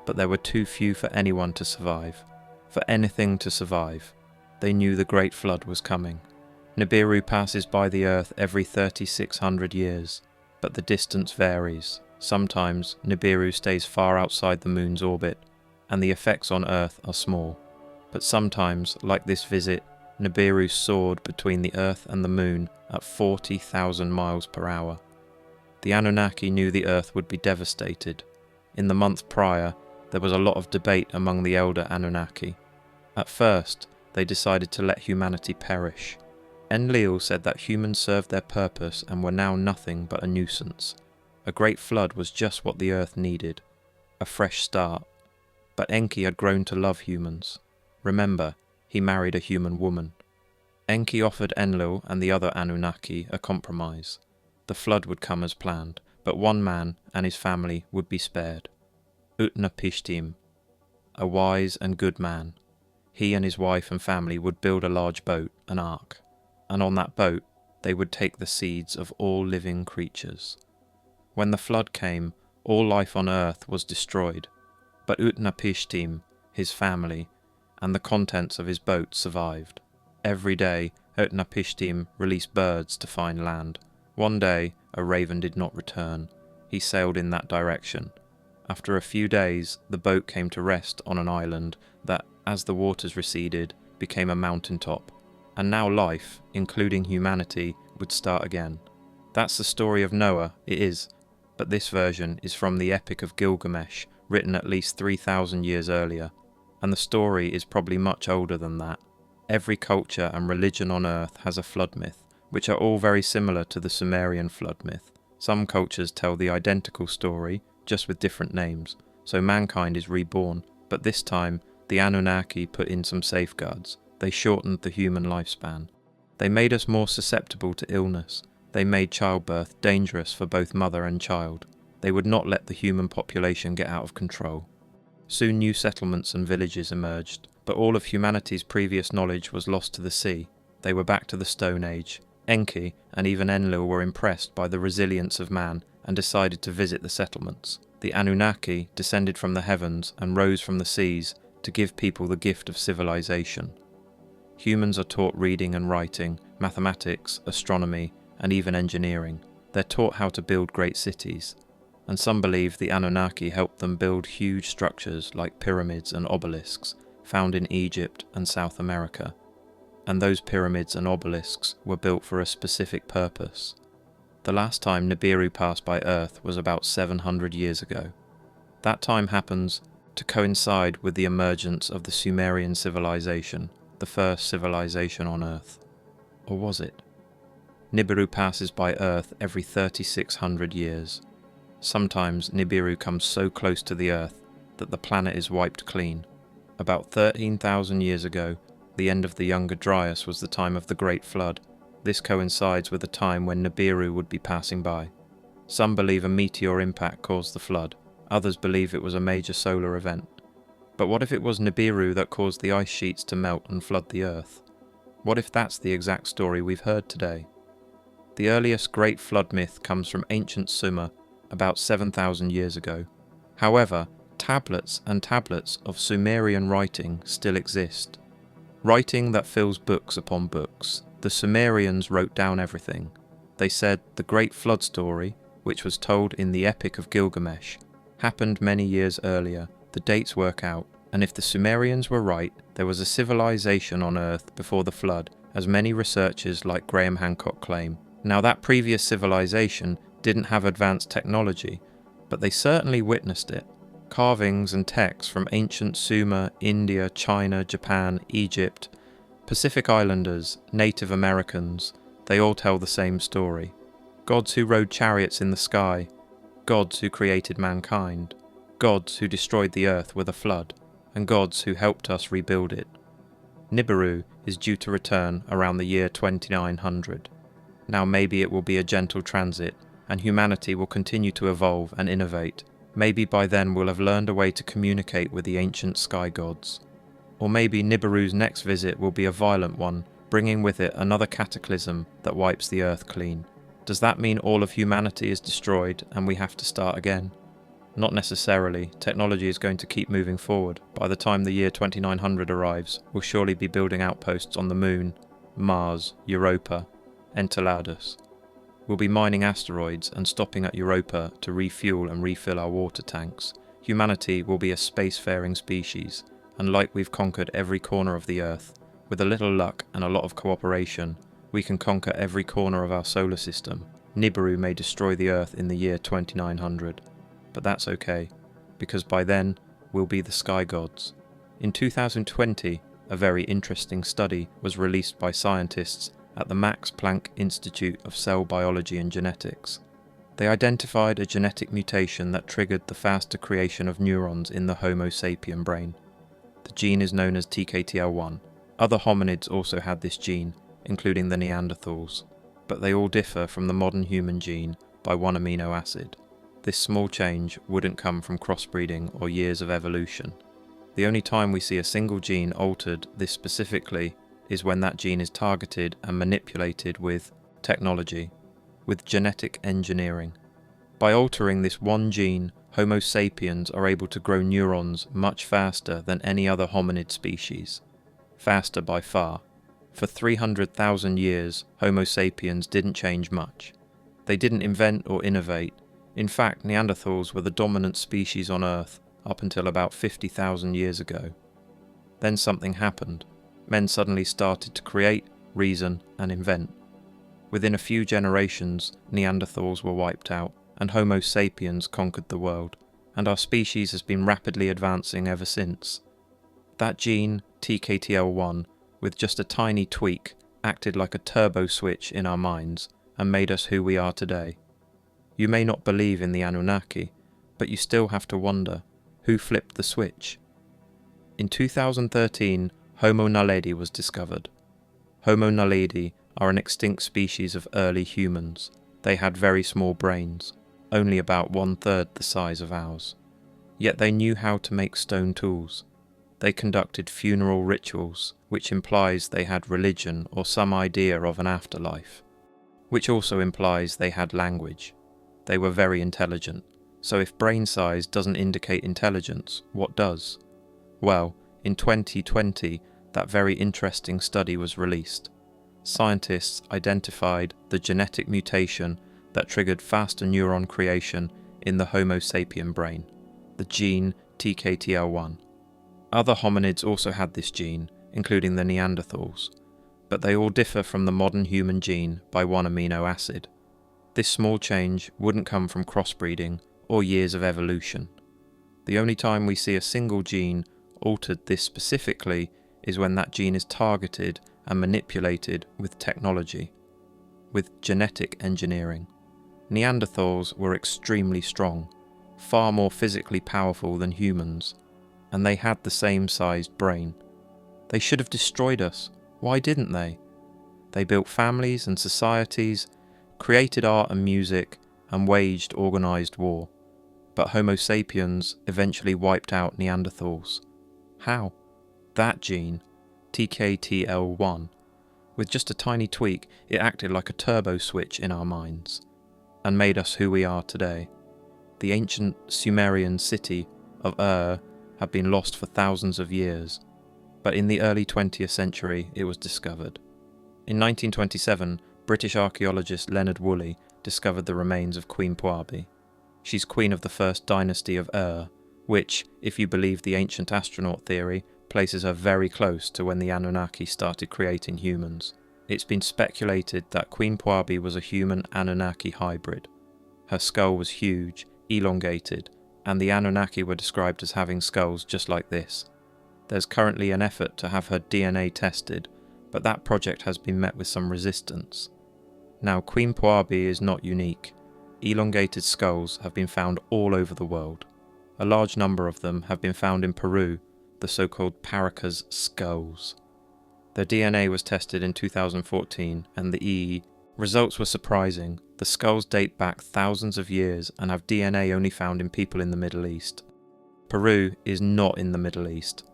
but there were too few for anyone to survive, for anything to survive. They knew the Great Flood was coming. Nibiru passes by the Earth every 3,600 years, but the distance varies. Sometimes Nibiru stays far outside the Moon's orbit, and the effects on Earth are small. But sometimes, like this visit, Nibiru soared between the Earth and the Moon at 40,000 miles per hour. The Anunnaki knew the Earth would be devastated. In the month prior, there was a lot of debate among the elder Anunnaki. At first, they decided to let humanity perish. Enlil said that humans served their purpose and were now nothing but a nuisance. A great flood was just what the Earth needed. A fresh start. But Enki had grown to love humans. Remember, he married a human woman. Enki offered Enlil and the other Anunnaki a compromise. The flood would come as planned, but one man and his family would be spared. Utnapishtim, a wise and good man. He and his wife and family would build a large boat, an ark, and on that boat they would take the seeds of all living creatures. When the flood came, all life on earth was destroyed, but Utnapishtim, his family, and the contents of his boat survived. Every day, Utnapishtim released birds to find land. One day, a raven did not return. He sailed in that direction. After a few days, the boat came to rest on an island that, as the waters receded, became a mountaintop. And now life, including humanity, would start again. That's the story of Noah, it is, but this version is from the Epic of Gilgamesh, written at least 3,000 years earlier, and the story is probably much older than that. Every culture and religion on Earth has a flood myth, which are all very similar to the Sumerian flood myth. Some cultures tell the identical story, just with different names, so mankind is reborn, but this time the Anunnaki put in some safeguards. They shortened the human lifespan. They made us more susceptible to illness. They made childbirth dangerous for both mother and child. They would not let the human population get out of control. Soon new settlements and villages emerged, but all of humanity's previous knowledge was lost to the sea. They were back to the Stone Age. Enki and even Enlil were impressed by the resilience of man and decided to visit the settlements. The Anunnaki descended from the heavens and rose from the seas to give people the gift of civilization. Humans are taught reading and writing, mathematics, astronomy, and even engineering. They're taught how to build great cities, and some believe the Anunnaki helped them build huge structures like pyramids and obelisks found in Egypt and South America. And those pyramids and obelisks were built for a specific purpose. The last time Nibiru passed by Earth was about 700 years ago. That time happens to coincide with the emergence of the Sumerian civilization, the first civilization on Earth. Or was it? Nibiru passes by Earth every 3,600 years. Sometimes Nibiru comes so close to the Earth that the planet is wiped clean. About 13,000 years ago, the end of the Younger Dryas was the time of the Great Flood. This coincides with the time when Nibiru would be passing by. Some believe a meteor impact caused the flood. Others believe it was a major solar event. But what if it was Nibiru that caused the ice sheets to melt and flood the Earth? What if that's the exact story we've heard today? The earliest Great Flood myth comes from ancient Sumer, about 7,000 years ago. However, tablets and tablets of Sumerian writing still exist. Writing that fills books upon books. The Sumerians wrote down everything. They said the Great Flood story, which was told in the Epic of Gilgamesh, happened many years earlier. The dates work out, and if the Sumerians were right, there was a civilization on Earth before the flood, as many researchers like Graham Hancock claim. Now that previous civilization didn't have advanced technology, but they certainly witnessed it. Carvings and texts from ancient Sumer, India, China, Japan, Egypt, Pacific Islanders, Native Americans, they all tell the same story. Gods who rode chariots in the sky, gods who created mankind, gods who destroyed the earth with a flood, and gods who helped us rebuild it. Nibiru is due to return around the year 2900. Now maybe it will be a gentle transit, and humanity will continue to evolve and innovate. Maybe by then we'll have learned a way to communicate with the ancient sky gods. Or maybe Nibiru's next visit will be a violent one, bringing with it another cataclysm that wipes the earth clean. Does that mean all of humanity is destroyed and we have to start again? Not necessarily. Technology is going to keep moving forward. By the time the year 2900 arrives, we'll surely be building outposts on the Moon, Mars, Europa, Enceladus. We'll be mining asteroids and stopping at Europa to refuel and refill our water tanks. Humanity will be a spacefaring species, and like we've conquered every corner of the Earth, with a little luck and a lot of cooperation, we can conquer every corner of our solar system. Nibiru may destroy the Earth in the year 2900, but that's okay, because by then we'll be the sky gods. In 2020, a very interesting study was released by scientists at the Max Planck Institute of Cell Biology and Genetics. They identified a genetic mutation that triggered the faster creation of neurons in the Homo sapien brain. The gene is known as TKTL1. Other hominids also had this gene, including the Neanderthals, but they all differ from the modern human gene by one amino acid. This small change wouldn't come from crossbreeding or years of evolution. The only time we see a single gene altered this specifically is when that gene is targeted and manipulated with technology, with genetic engineering. By altering this one gene, Homo sapiens are able to grow neurons much faster than any other hominid species. Faster by far. For 300,000 years, Homo sapiens didn't change much. They didn't invent or innovate. In fact, Neanderthals were the dominant species on Earth up until about 50,000 years ago. Then something happened. Men suddenly started to create, reason, and invent. Within a few generations, Neanderthals were wiped out, and Homo sapiens conquered the world, and our species has been rapidly advancing ever since. That gene, TKTL1, with just a tiny tweak, acted like a turbo switch in our minds, and made us who we are today. You may not believe in the Annunaki, but you still have to wonder, who flipped the switch? In 2013, Homo naledi was discovered. Homo naledi are an extinct species of early humans. They had very small brains, only about 1/3 the size of ours. Yet they knew how to make stone tools. They conducted funeral rituals, which implies they had religion or some idea of an afterlife, which also implies they had language. They were very intelligent. So if brain size doesn't indicate intelligence, what does? Well, in 2020, that very interesting study was released. Scientists identified the genetic mutation that triggered faster neuron creation in the Homo sapien brain, the gene TKTL1. Other hominids also had this gene, including the Neanderthals, but they all differ from the modern human gene by one amino acid. This small change wouldn't come from crossbreeding or years of evolution. The only time we see a single gene altered this specifically is when that gene is targeted and manipulated with technology, with genetic engineering. Neanderthals were extremely strong, far more physically powerful than humans, and they had the same sized brain. They should have destroyed us. Why didn't they? They built families and societies, created art and music, and waged organized war. But Homo sapiens eventually wiped out Neanderthals. How? That gene, TKTL1, with just a tiny tweak, it acted like a turbo switch in our minds, and made us who we are today. The ancient Sumerian city of had been lost for thousands of years, but in the early 20th century it was discovered. In 1927, British archaeologist Leonard Woolley discovered the remains of Queen Puabi. She's queen of the first dynasty of which, if you believe the ancient astronaut theory, places her very close to when the Anunnaki started creating humans. It's been speculated that Queen Puabi was a human-Anunnaki hybrid. Her skull was huge, elongated, and the Anunnaki were described as having skulls just like this. There's currently an effort to have her DNA tested, but that project has been met with some resistance. Now, Queen Puabi is not unique. Elongated skulls have been found all over the world. A large number of them have been found in Peru, the so-called Paracas skulls. Their DNA was tested in 2014, and the results were surprising. The skulls date back thousands of years and have DNA only found in people in the Middle East. Peru is not in the Middle East.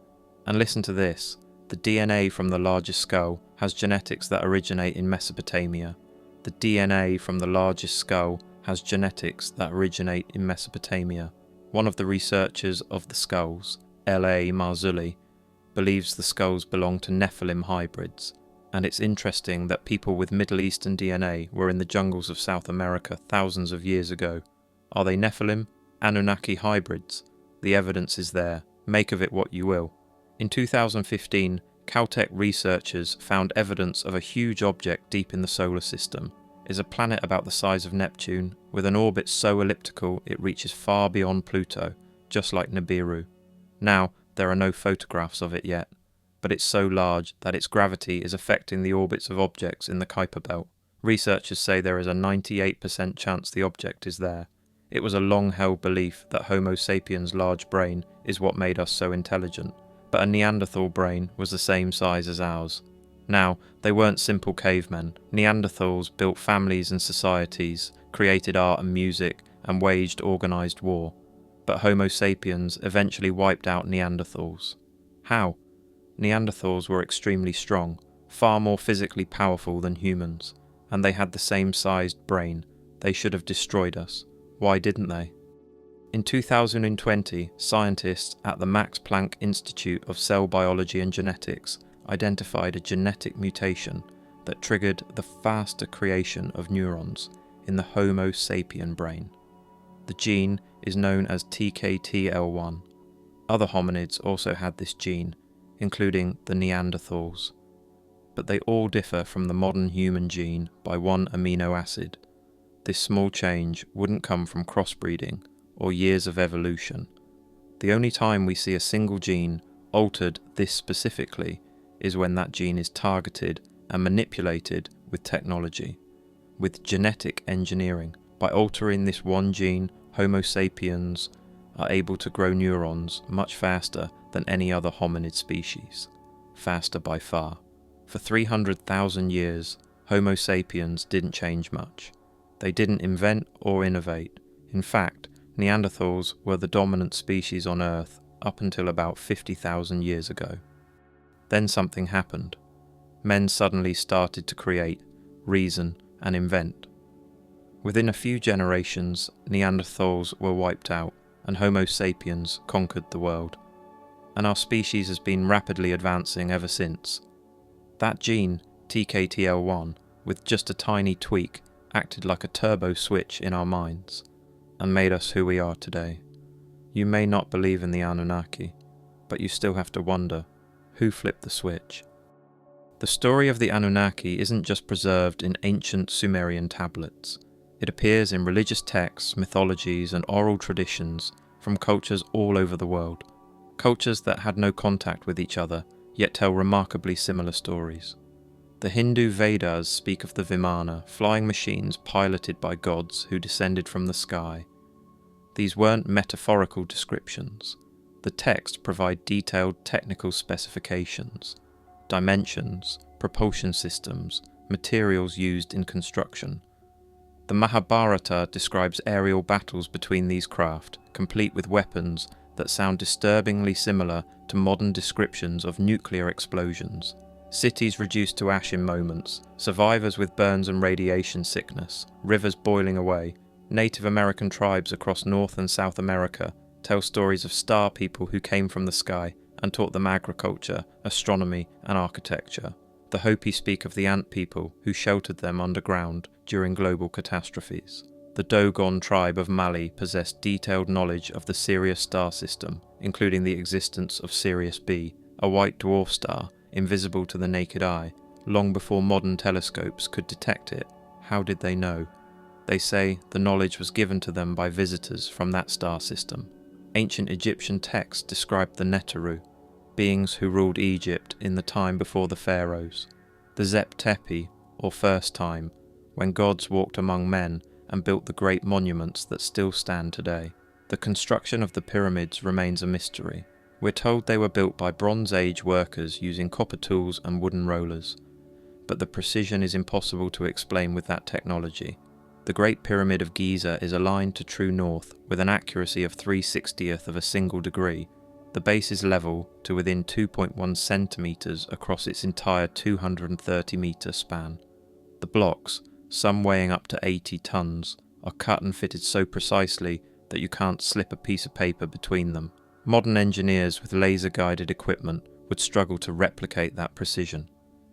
And listen to this, the DNA from the largest skull has genetics that originate in Mesopotamia. The DNA from the largest skull has genetics that originate in Mesopotamia. One of the researchers of the skulls, L.A. Marzulli, believes the skulls belong to Nephilim hybrids, and it's interesting that people with Middle Eastern DNA were in the jungles of South America thousands of years ago. Are they Nephilim? Anunnaki hybrids? The evidence is there. Make of it what you will. In 2015, Caltech researchers found evidence of a huge object deep in the solar system. It's a planet about the size of Neptune, with an orbit so elliptical it reaches far beyond Pluto, just like Nibiru. Now, there are no photographs of it yet, but it's so large that its gravity is affecting the orbits of objects in the Kuiper Belt. Researchers say there is a 98% chance the object is there. It was a long-held belief that Homo sapiens' large brain is what made us so intelligent, but a Neanderthal brain was the same size as ours. Now, they weren't simple cavemen. Neanderthals built families and societies, created art and music, and waged organised war. But Homo sapiens eventually wiped out Neanderthals. How? Neanderthals were extremely strong, far more physically powerful than humans, and they had the same sized brain. They should have destroyed us. Why didn't they? In 2020, scientists at the Max Planck Institute of Cell Biology and Genetics identified a genetic mutation that triggered the faster creation of neurons in the Homo sapien brain. The gene is known as TKTL1. Other hominids also had this gene, including the Neanderthals, but they all differ from the modern human gene by one amino acid. This small change wouldn't come from crossbreeding or years of evolution. The only time we see a single gene altered this specifically is when that gene is targeted and manipulated with technology, with genetic engineering. By altering this one gene, Homo sapiens are able to grow neurons much faster than any other hominid species, faster by far. For 300,000 years, Homo sapiens didn't change much. They didn't invent or innovate. In fact, Neanderthals were the dominant species on Earth up until about 50,000 years ago. Then something happened. Men suddenly started to create, reason, and invent. Within a few generations, Neanderthals were wiped out, and Homo sapiens conquered the world. And our species has been rapidly advancing ever since. That gene, TKTL1, with just a tiny tweak, acted like a turbo switch in our minds, and made us who we are today. You may not believe in the Anunnaki, but you still have to wonder, who flipped the switch? The story of the Anunnaki isn't just preserved in ancient Sumerian tablets. It appears in religious texts, mythologies, and oral traditions from cultures all over the world. Cultures that had no contact with each other, yet tell remarkably similar stories. The Hindu Vedas speak of the Vimana, flying machines piloted by gods who descended from the sky. These weren't metaphorical descriptions. The texts provide detailed technical specifications, dimensions, propulsion systems, materials used in construction. The Mahabharata describes aerial battles between these craft, complete with weapons that sound disturbingly similar to modern descriptions of nuclear explosions. Cities reduced to ash in moments, survivors with burns and radiation sickness, rivers boiling away. Native American tribes across North and South America tell stories of star people who came from the sky and taught them agriculture, astronomy, and architecture. The Hopi speak of the ant people who sheltered them underground during global catastrophes. The Dogon tribe of Mali possessed detailed knowledge of the Sirius star system, including the existence of Sirius B, a white dwarf star invisible to the naked eye, long before modern telescopes could detect it. How did they know? They say the knowledge was given to them by visitors from that star system. Ancient Egyptian texts described the Neteru, beings who ruled Egypt in the time before the pharaohs, the Zep Tepi, or first time, when gods walked among men and built the great monuments that still stand today. The construction of the pyramids remains a mystery. We're told they were built by Bronze Age workers using copper tools and wooden rollers, but the precision is impossible to explain with that technology. The Great Pyramid of Giza is aligned to true north with an accuracy of 3/60th of a single degree. The base is level to within 2.1 centimetres across its entire 230-metre span. The blocks, some weighing up to 80 tons, are cut and fitted so precisely that you can't slip a piece of paper between them. Modern engineers with laser-guided equipment would struggle to replicate that precision.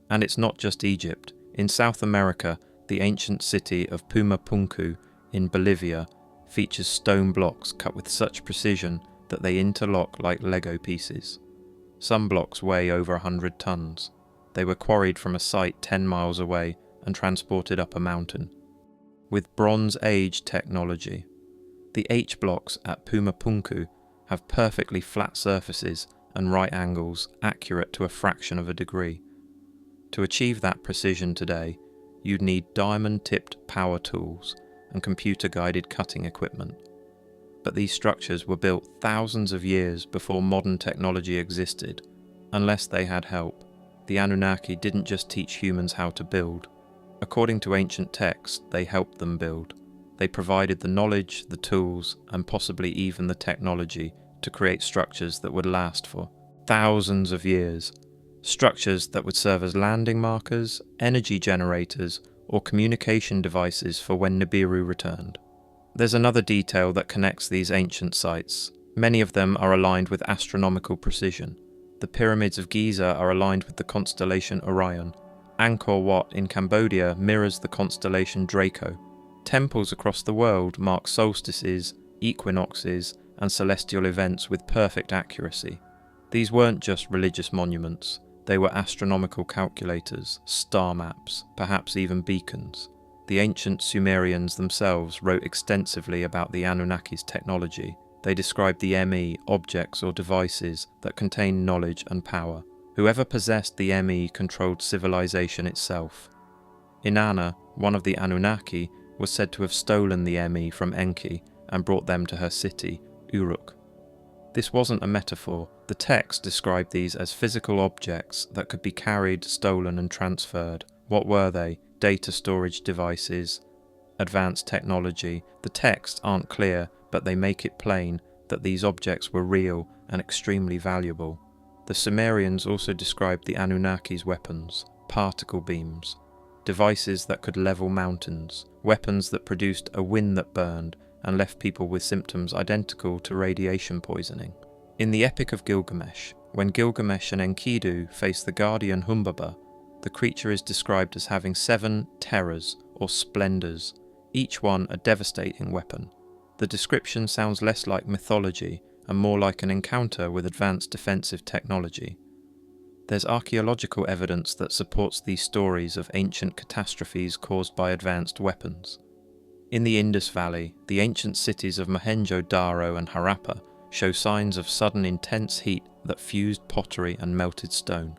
And it's not just Egypt. In South America, the ancient city of Pumapunku in Bolivia features stone blocks cut with such precision that they interlock like Lego pieces. Some blocks weigh over 100 tons. They were quarried from a site 10 miles away and transported up a mountain. With Bronze Age technology, the H blocks at Pumapunku have perfectly flat surfaces and right angles accurate to a fraction of a degree. To achieve that precision today, you'd need diamond-tipped power tools and computer-guided cutting equipment. But these structures were built thousands of years before modern technology existed. Unless they had help, the Anunnaki didn't just teach humans how to build. According to ancient texts, they helped them build. They provided the knowledge, the tools, and possibly even the technology to create structures that would last for thousands of years. Structures that would serve as landing markers, energy generators, or communication devices for when Nibiru returned. There's another detail that connects these ancient sites. Many of them are aligned with astronomical precision. The pyramids of Giza are aligned with the constellation Orion. Angkor Wat in Cambodia mirrors the constellation Draco. Temples across the world mark solstices, equinoxes, and celestial events with perfect accuracy. These weren't just religious monuments. They were astronomical calculators, star maps, perhaps even beacons. The ancient Sumerians themselves wrote extensively about the Anunnaki's technology. They described the ME, objects or devices that contained knowledge and power. Whoever possessed the ME controlled civilization itself. Inanna, one of the Anunnaki, was said to have stolen the ME from Enki and brought them to her city, Uruk. This wasn't a metaphor. The text described these as physical objects that could be carried, stolen and transferred. What were they? Data storage devices, advanced technology. The texts aren't clear, but they make it plain that these objects were real and extremely valuable. The Sumerians also described the Anunnaki's weapons, particle beams, devices that could level mountains, weapons that produced a wind that burned and left people with symptoms identical to radiation poisoning. In the Epic of Gilgamesh, when Gilgamesh and Enkidu face the guardian Humbaba, the creature is described as having 7 terrors or splendors, each one a devastating weapon. The description sounds less like mythology and more like an encounter with advanced defensive technology. There's archaeological evidence that supports these stories of ancient catastrophes caused by advanced weapons. In the Indus Valley, the ancient cities of Mohenjo-Daro and Harappa show signs of sudden intense heat that fused pottery and melted stone.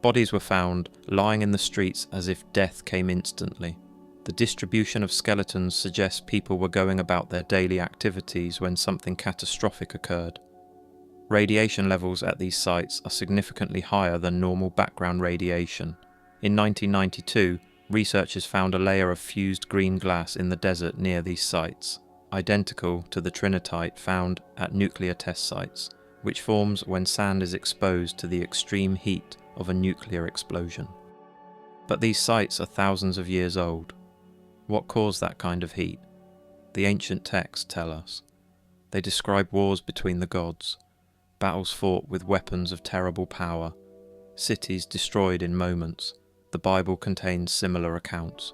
Bodies were found lying in the streets as if death came instantly. The distribution of skeletons suggests people were going about their daily activities when something catastrophic occurred. Radiation levels at these sites are significantly higher than normal background radiation. In 1992, researchers found a layer of fused green glass in the desert near these sites, identical to the trinitite found at nuclear test sites, which forms when sand is exposed to the extreme heat of a nuclear explosion. But these sites are thousands of years old. What caused that kind of heat? The ancient texts tell us. They describe wars between the gods, battles fought with weapons of terrible power, cities destroyed in moments. The Bible contains similar accounts.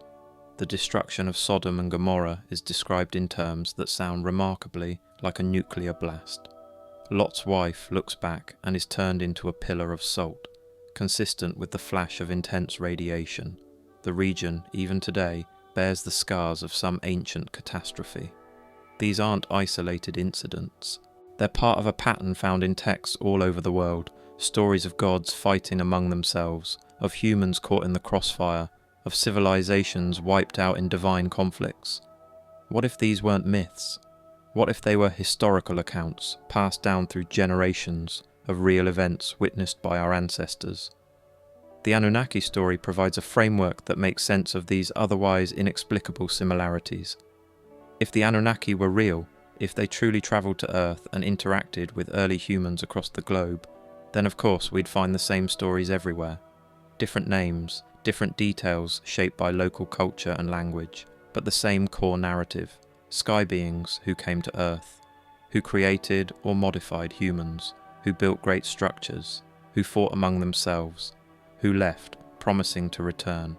The destruction of Sodom and Gomorrah is described in terms that sound remarkably like a nuclear blast. Lot's wife looks back and is turned into a pillar of salt, consistent with the flash of intense radiation. The region, even today, bears the scars of some ancient catastrophe. These aren't isolated incidents. They're part of a pattern found in texts all over the world, stories of gods fighting among themselves, of humans caught in the crossfire, of civilizations wiped out in divine conflicts. What if these weren't myths? What if they were historical accounts, passed down through generations, of real events witnessed by our ancestors? The Annunaki story provides a framework that makes sense of these otherwise inexplicable similarities. If the Anunnaki were real, if they truly travelled to Earth and interacted with early humans across the globe, then of course we'd find the same stories everywhere. Different names, different details shaped by local culture and language, but the same core narrative: sky beings who came to Earth, who created or modified humans, who built great structures, who fought among themselves, who left, promising to return.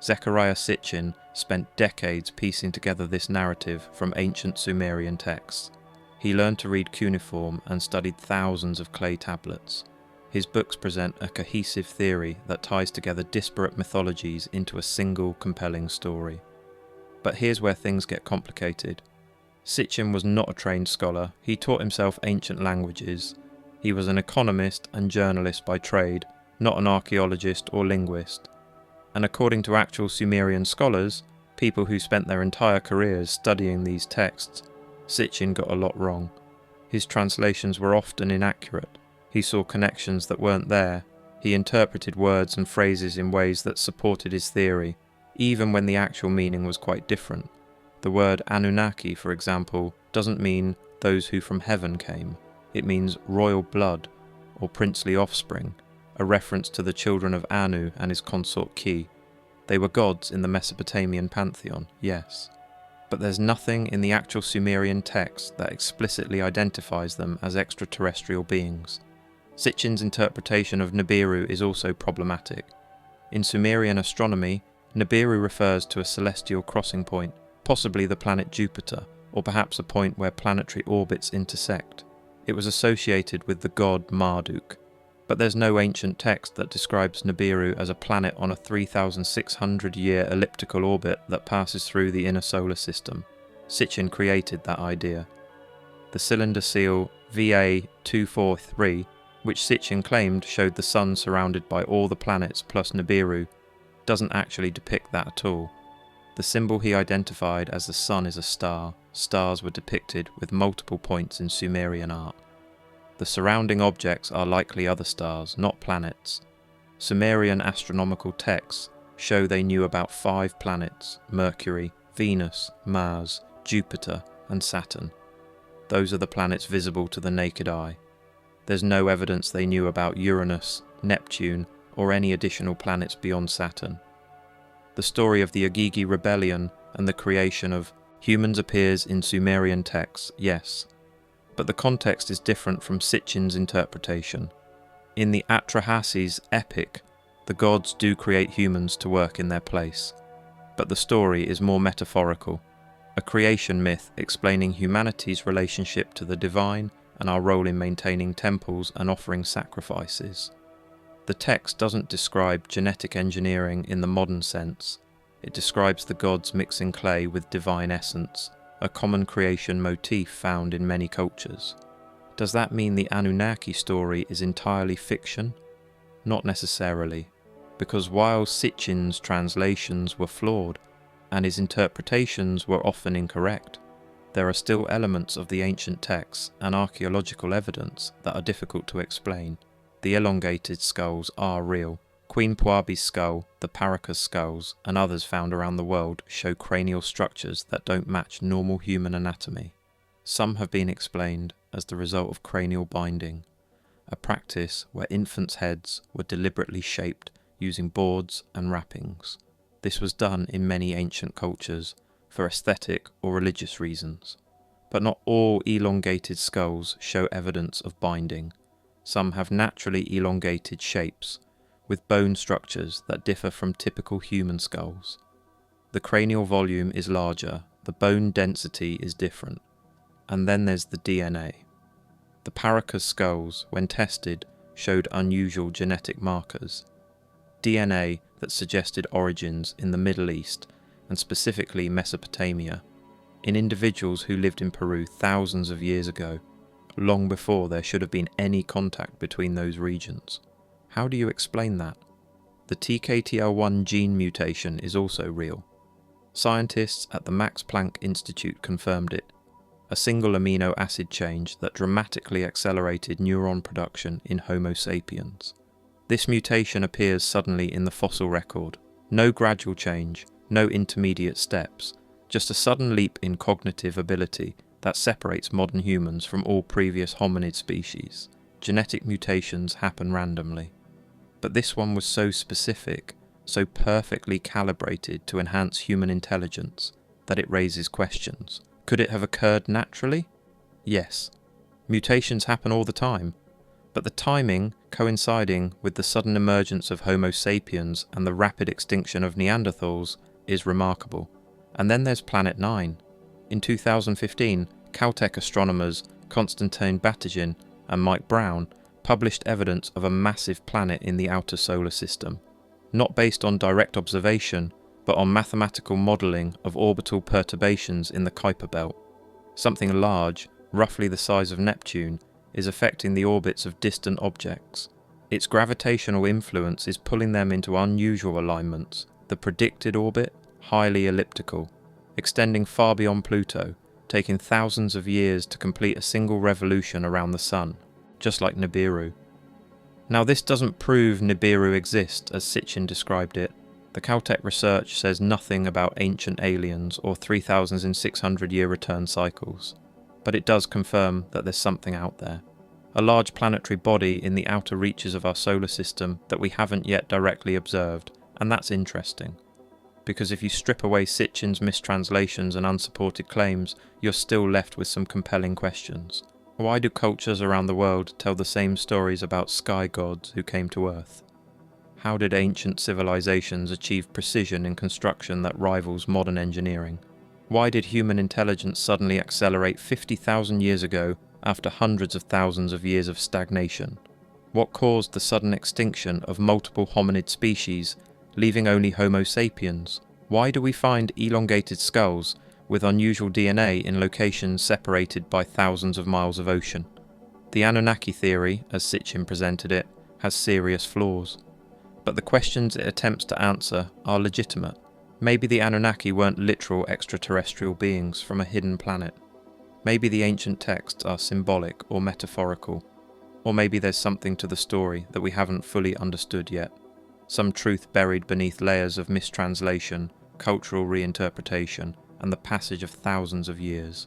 Zecharia Sitchin spent decades piecing together this narrative from ancient Sumerian texts. He learned to read cuneiform and studied thousands of clay tablets. His books present a cohesive theory that ties together disparate mythologies into a single compelling story. But here's where things get complicated. Sitchin was not a trained scholar. He taught himself ancient languages. He was an economist and journalist by trade, not an archaeologist or linguist. And according to actual Sumerian scholars, people who spent their entire careers studying these texts, Sitchin got a lot wrong. His translations were often inaccurate. He saw connections that weren't there. He interpreted words and phrases in ways that supported his theory, even when the actual meaning was quite different. The word Annunaki, for example, doesn't mean those who from heaven came. It means royal blood or princely offspring, a reference to the children of Anu and his consort Ki. They were gods in the Mesopotamian pantheon, yes. But there's nothing in the actual Sumerian text that explicitly identifies them as extraterrestrial beings. Sitchin's interpretation of Nibiru is also problematic. In Sumerian astronomy, Nibiru refers to a celestial crossing point, possibly the planet Jupiter, or perhaps a point where planetary orbits intersect. It was associated with the god Marduk. But there's no ancient text that describes Nibiru as a planet on a 3,600-year elliptical orbit that passes through the inner solar system. Sitchin created that idea. The cylinder seal VA243, which Sitchin claimed showed the sun surrounded by all the planets plus Nibiru, doesn't actually depict that at all. The symbol he identified as the sun is a star. Stars were depicted with multiple points in Sumerian art. The surrounding objects are likely other stars, not planets. Sumerian astronomical texts show they knew about 5 planets: Mercury, Venus, Mars, Jupiter, and Saturn. Those are the planets visible to the naked eye. There's no evidence they knew about Uranus, Neptune, or any additional planets beyond Saturn. The story of the Agigi rebellion and the creation of humans appears in Sumerian texts, yes, but the context is different from Sitchin's interpretation. In the Atrahasis epic, the gods do create humans to work in their place, but the story is more metaphorical, a creation myth explaining humanity's relationship to the divine and our role in maintaining temples and offering sacrifices. The text doesn't describe genetic engineering in the modern sense. It describes the gods mixing clay with divine essence, a common creation motif found in many cultures. Does that mean the Anunnaki story is entirely fiction? Not necessarily, because while Sitchin's translations were flawed, and his interpretations were often incorrect, there are still elements of the ancient texts and archaeological evidence that are difficult to explain. The elongated skulls are real. Queen Puabi's skull, the Paraka's skulls, and others found around the world show cranial structures that don't match normal human anatomy. Some have been explained as the result of cranial binding, a practice where infants' heads were deliberately shaped using boards and wrappings. This was done in many ancient cultures for aesthetic or religious reasons. But not all elongated skulls show evidence of binding. Some have naturally elongated shapes, with bone structures that differ from typical human skulls. The cranial volume is larger, the bone density is different, and then there's the DNA. The Paraka's skulls, when tested, showed unusual genetic markers. DNA that suggested origins in the Middle East, and specifically Mesopotamia, in individuals who lived in Peru thousands of years ago. long before there should have been any contact between those regions. How do you explain that? The TKTL1 gene mutation is also real. Scientists at the Max Planck Institute confirmed it, a single amino acid change that dramatically accelerated neuron production in Homo sapiens. This mutation appears suddenly in the fossil record. No gradual change, no intermediate steps, just a sudden leap in cognitive ability that separates modern humans from all previous hominid species. Genetic mutations happen randomly. But this one was so specific, so perfectly calibrated to enhance human intelligence, that it raises questions. Could it have occurred naturally? Yes. Mutations happen all the time, but the timing coinciding with the sudden emergence of Homo sapiens and the rapid extinction of Neanderthals is remarkable. And then there's Planet 9. In 2015, Caltech astronomers Konstantin Batygin and Mike Brown published evidence of a massive planet in the outer solar system, not based on direct observation, but on mathematical modelling of orbital perturbations in the Kuiper belt. Something large, roughly the size of Neptune, is affecting the orbits of distant objects. Its gravitational influence is pulling them into unusual alignments. The predicted orbit, highly elliptical, extending far beyond Pluto, taking thousands of years to complete a single revolution around the Sun, just like Nibiru. Now this doesn't prove Nibiru exists as Sitchin described it. The Caltech research says nothing about ancient aliens or 3,600 year return cycles, but it does confirm that there's something out there. A large planetary body in the outer reaches of our solar system that we haven't yet directly observed, and that's interesting. Because if you strip away Sitchin's mistranslations and unsupported claims, you're still left with some compelling questions. Why do cultures around the world tell the same stories about sky gods who came to Earth? How did ancient civilizations achieve precision in construction that rivals modern engineering? Why did human intelligence suddenly accelerate 50,000 years ago after hundreds of thousands of years of stagnation? What caused the sudden extinction of multiple hominid species, leaving only Homo sapiens? Why do we find elongated skulls with unusual DNA in locations separated by thousands of miles of ocean? The Annunaki theory, as Sitchin presented it, has serious flaws. But the questions it attempts to answer are legitimate. Maybe the Anunnaki weren't literal extraterrestrial beings from a hidden planet. Maybe the ancient texts are symbolic or metaphorical. Or maybe there's something to the story that we haven't fully understood yet. Some truth buried beneath layers of mistranslation, cultural reinterpretation, and the passage of thousands of years.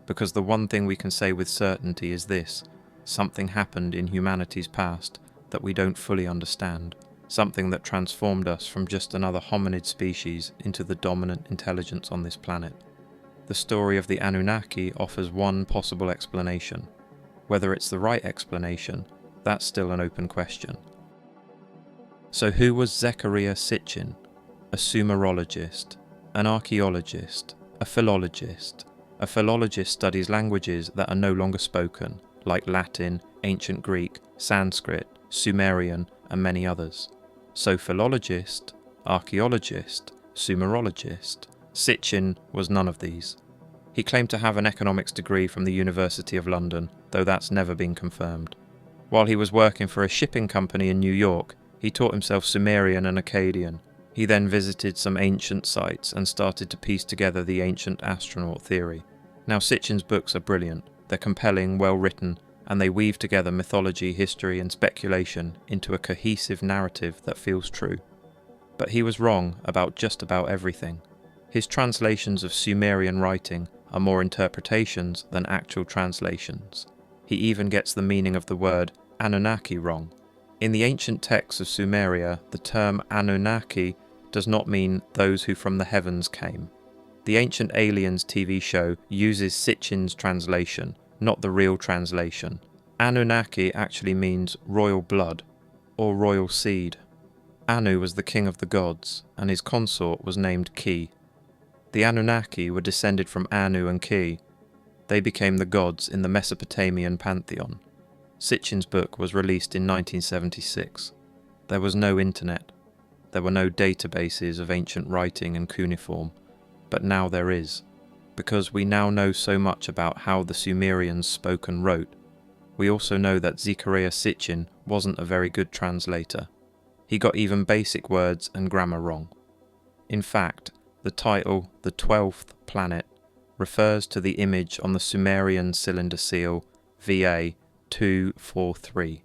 Because the one thing we can say with certainty is this: something happened in humanity's past that we don't fully understand. Something that transformed us from just another hominid species into the dominant intelligence on this planet. The story of the Anunnaki offers one possible explanation. Whether it's the right explanation, that's still an open question. So who was Zecharia Sitchin? A Sumerologist, an archaeologist, a philologist. A philologist studies languages that are no longer spoken, like Latin, Ancient Greek, Sanskrit, Sumerian, and many others. So philologist, archaeologist, Sumerologist. Sitchin was none of these. He claimed to have an economics degree from the University of London, though that's never been confirmed. While he was working for a shipping company in New York, he taught himself Sumerian and Akkadian. He then visited some ancient sites and started to piece together the ancient astronaut theory. Now Sitchin's books are brilliant. They're compelling, well written, and they weave together mythology, history, and speculation into a cohesive narrative that feels true. But he was wrong about just about everything. His translations of Sumerian writing are more interpretations than actual translations. He even gets the meaning of the word Anunnaki wrong. In the ancient texts of Sumeria, the term Anunnaki does not mean those who from the heavens came. The Ancient Aliens TV show uses Sitchin's translation, not the real translation. Anunnaki actually means royal blood, or royal seed. Anu was the king of the gods, and his consort was named Ki. The Anunnaki were descended from Anu and Ki. They became the gods in the Mesopotamian pantheon. Sitchin's book was released in 1976. There was no internet. There were no databases of ancient writing and cuneiform, but now there is. Because we now know so much about how the Sumerians spoke and wrote, we also know that Zecharia Sitchin wasn't a very good translator. He got even basic words and grammar wrong. In fact, the title, the 12th planet, refers to the image on the Sumerian cylinder seal VA 243.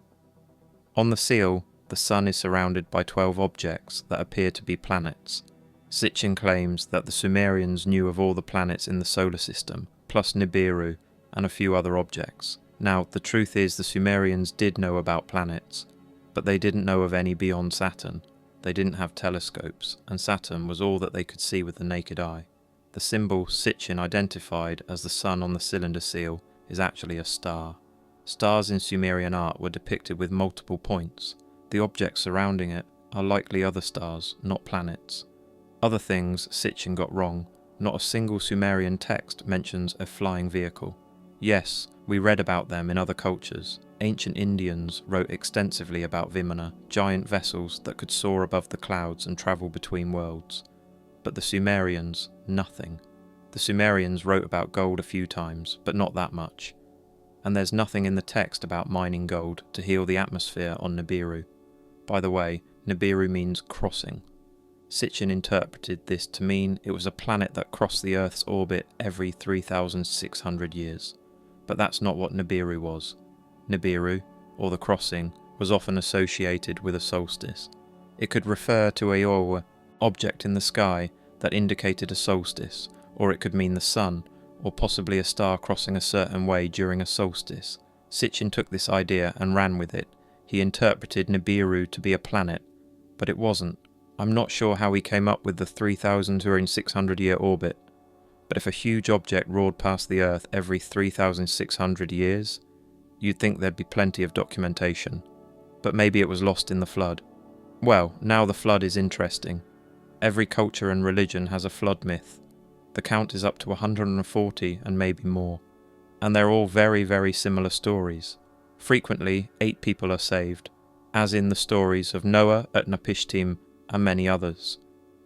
On the seal, the sun is surrounded by 12 objects that appear to be planets. Sitchin claims that the Sumerians knew of all the planets in the solar system, plus Nibiru and a few other objects. Now, the truth is the Sumerians did know about planets, but they didn't know of any beyond Saturn. They didn't have telescopes, and Saturn was all that they could see with the naked eye. The symbol Sitchin identified as the sun on the cylinder seal is actually a star. Stars in Sumerian art were depicted with multiple points. The objects surrounding it are likely other stars, not planets. Other things Sitchin got wrong. Not a single Sumerian text mentions a flying vehicle. Yes, we read about them in other cultures. Ancient Indians wrote extensively about Vimana, giant vessels that could soar above the clouds and travel between worlds. But the Sumerians, nothing. The Sumerians wrote about gold a few times, but not that much. And there's nothing in the text about mining gold to heal the atmosphere on Nibiru. By the way, Nibiru means crossing. Sitchin interpreted this to mean it was a planet that crossed the Earth's orbit every 3,600 years. But that's not what Nibiru was. Nibiru, or the crossing, was often associated with a solstice. It could refer to a object in the sky that indicated a solstice, or it could mean the sun, or possibly a star crossing a certain way during a solstice. Sitchin took this idea and ran with it. He interpreted Nibiru to be a planet, but it wasn't. I'm not sure how he came up with the 3,600 year orbit, but if a huge object roared past the Earth every 3,600 years, you'd think there'd be plenty of documentation. But maybe it was lost in the flood. Well, now the flood is interesting. Every culture and religion has a flood myth. The count is up to 140 and maybe more. And they're all very, very similar stories. Frequently, 8 people are saved, as in the stories of Noah at Napishtim and many others.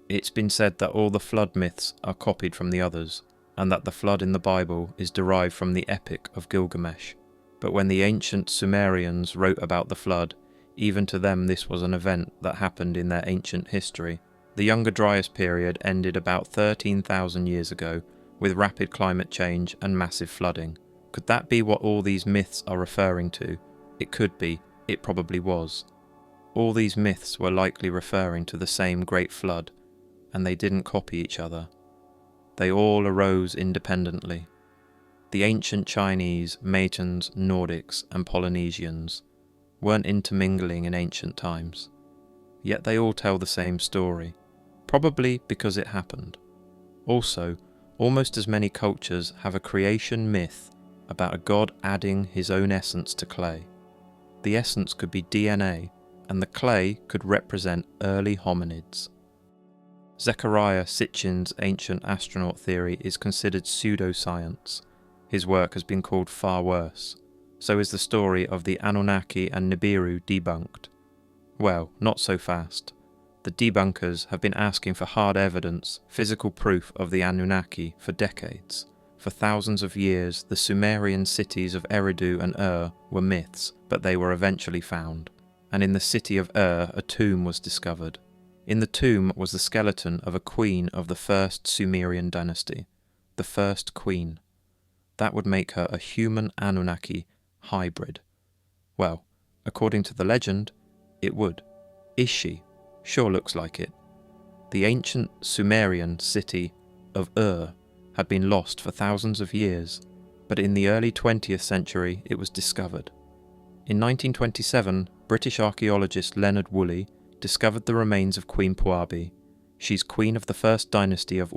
It's been said that all the flood myths are copied from the others, and that the flood in the Bible is derived from the Epic of Gilgamesh. But when the ancient Sumerians wrote about the flood, even to them this was an event that happened in their ancient history. The Younger Dryas period ended about 13,000 years ago, with rapid climate change and massive flooding. Could that be what all these myths are referring to? It could be. It probably was. All these myths were likely referring to the same great flood, and they didn't copy each other. They all arose independently. The ancient Chinese, Mayans, Nordics, and Polynesians weren't intermingling in ancient times. Yet they all tell the same story, probably because it happened. Also, almost as many cultures have a creation myth about a god adding his own essence to clay. The essence could be DNA, and the clay could represent early hominids. Zecharia Sitchin's ancient astronaut theory is considered pseudoscience. His work has been called far worse. So is the story of the Annunaki and Nibiru debunked. Well, not so fast. The debunkers have been asking for hard evidence, physical proof of the Annunaki for decades. For thousands of years, the Sumerian cities of Eridu and were myths, but they were eventually found. And in the city of a tomb was discovered. In the tomb was the skeleton of a queen of the first Sumerian dynasty. The first queen. That would make her a human Anunnaki hybrid. Well, according to the legend, it would. Is she? Sure looks like it. The ancient Sumerian city of had been lost for thousands of years, but in the early 20th century it was discovered. In 1927, British archaeologist Leonard Woolley discovered the remains of Queen Puabi. She's queen of the first dynasty of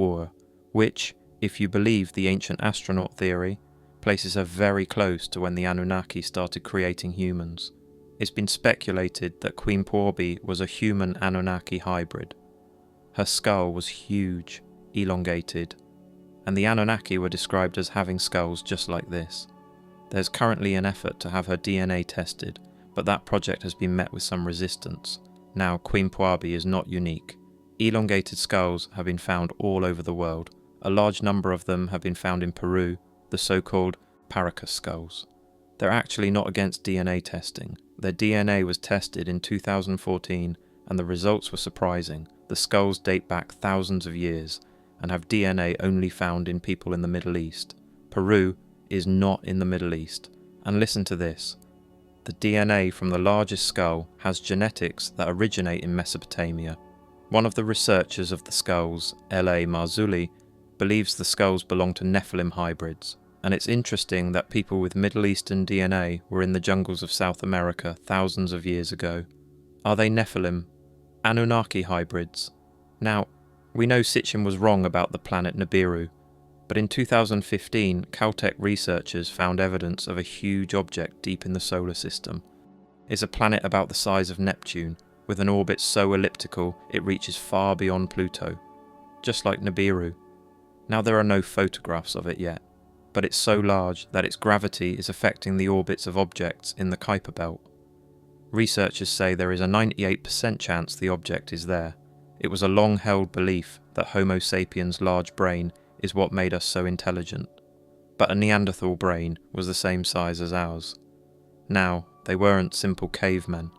which, if you believe the ancient astronaut theory, places her very close to when the Anunnaki started creating humans. It's been speculated that Queen Puabi was a human Anunnaki hybrid. Her skull was huge, elongated, and the Anunnaki were described as having skulls just like this. There's currently an effort to have her DNA tested, but that project has been met with some resistance. Now, Queen Puabi is not unique. Elongated skulls have been found all over the world. A large number of them have been found in Peru, the so-called Paracas skulls. They're actually not against DNA testing. Their DNA was tested in 2014 and the results were surprising. The skulls date back thousands of years and have DNA only found in people in the Middle East. Peru is not in the Middle East. And listen to this. The DNA from the largest skull has genetics that originate in Mesopotamia. One of the researchers of the skulls, L.A. Marzulli, believes the skulls belong to Nephilim hybrids. And it's interesting that people with Middle Eastern DNA were in the jungles of South America thousands of years ago. Are they Nephilim? Annunaki hybrids? Now, we know Sitchin was wrong about the planet Nibiru, but in 2015, Caltech researchers found evidence of a huge object deep in the solar system. It's a planet about the size of Neptune, with an orbit so elliptical it reaches far beyond Pluto, just like Nibiru. Now there are no photographs of it yet, but it's so large that its gravity is affecting the orbits of objects in the Kuiper belt. Researchers say there is a 98% chance the object is there. It was a long-held belief that Homo sapiens' large brain is what made us so intelligent, but a Neanderthal brain was the same size as ours. Now, they weren't simple cavemen.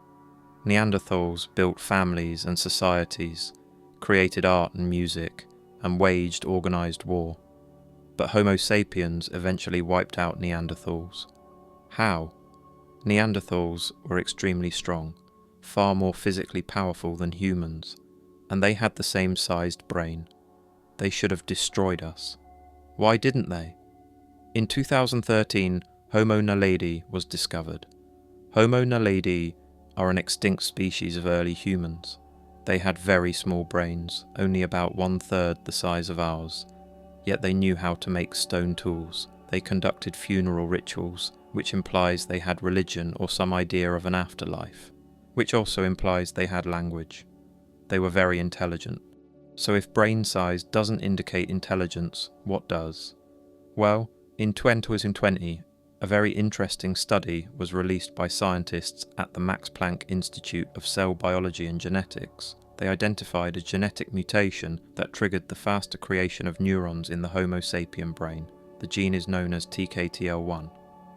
Neanderthals built families and societies, created art and music, and waged organised war. But Homo sapiens eventually wiped out Neanderthals. How? Neanderthals were extremely strong, far more physically powerful than humans, and they had the same sized brain. They should have destroyed us. Why didn't they? In 2013, Homo naledi was discovered. Homo naledi are an extinct species of early humans. They had very small brains, only about 1/3 the size of ours. Yet they knew how to make stone tools. They conducted funeral rituals, which implies they had religion or some idea of an afterlife, which also implies they had language. They were very intelligent. So if brain size doesn't indicate intelligence, what does? Well, in 2020, a very interesting study was released by scientists at the Max Planck Institute of Cell Biology and Genetics. They identified a genetic mutation that triggered the faster creation of neurons in the Homo sapien brain. The gene is known as TKTL1.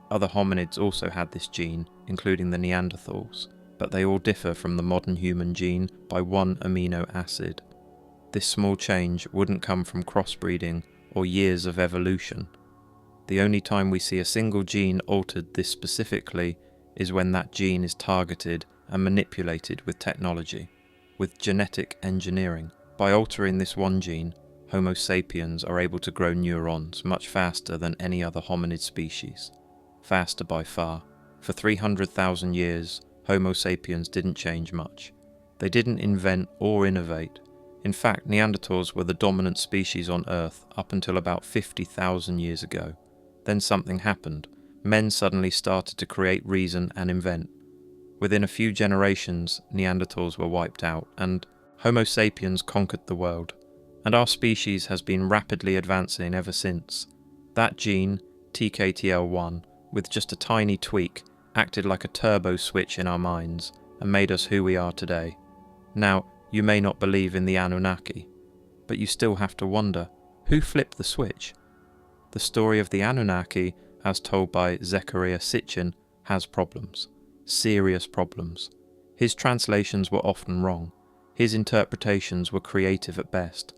Other hominids also had this gene, including the Neanderthals, but they all differ from the modern human gene by one amino acid. This small change wouldn't come from crossbreeding or years of evolution. The only time we see a single gene altered this specifically is when that gene is targeted and manipulated with technology, with genetic engineering. By altering this one gene, Homo sapiens are able to grow neurons much faster than any other hominid species. Faster by far. For 300,000 years, Homo sapiens didn't change much. They didn't invent or innovate. In fact, Neanderthals were the dominant species on Earth up until about 50,000 years ago. Then something happened. Men suddenly started to create reason and invent. Within a few generations, Neanderthals were wiped out, and Homo sapiens conquered the world. And our species has been rapidly advancing ever since. That gene, TKTL1, with just a tiny tweak, acted like a turbo switch in our minds and made us who we are today. Now, you may not believe in the Anunnaki, but you still have to wonder, who flipped the switch? The story of the Anunnaki, as told by Zecharia Sitchin, has problems. Serious problems. His translations were often wrong. His interpretations were creative at best.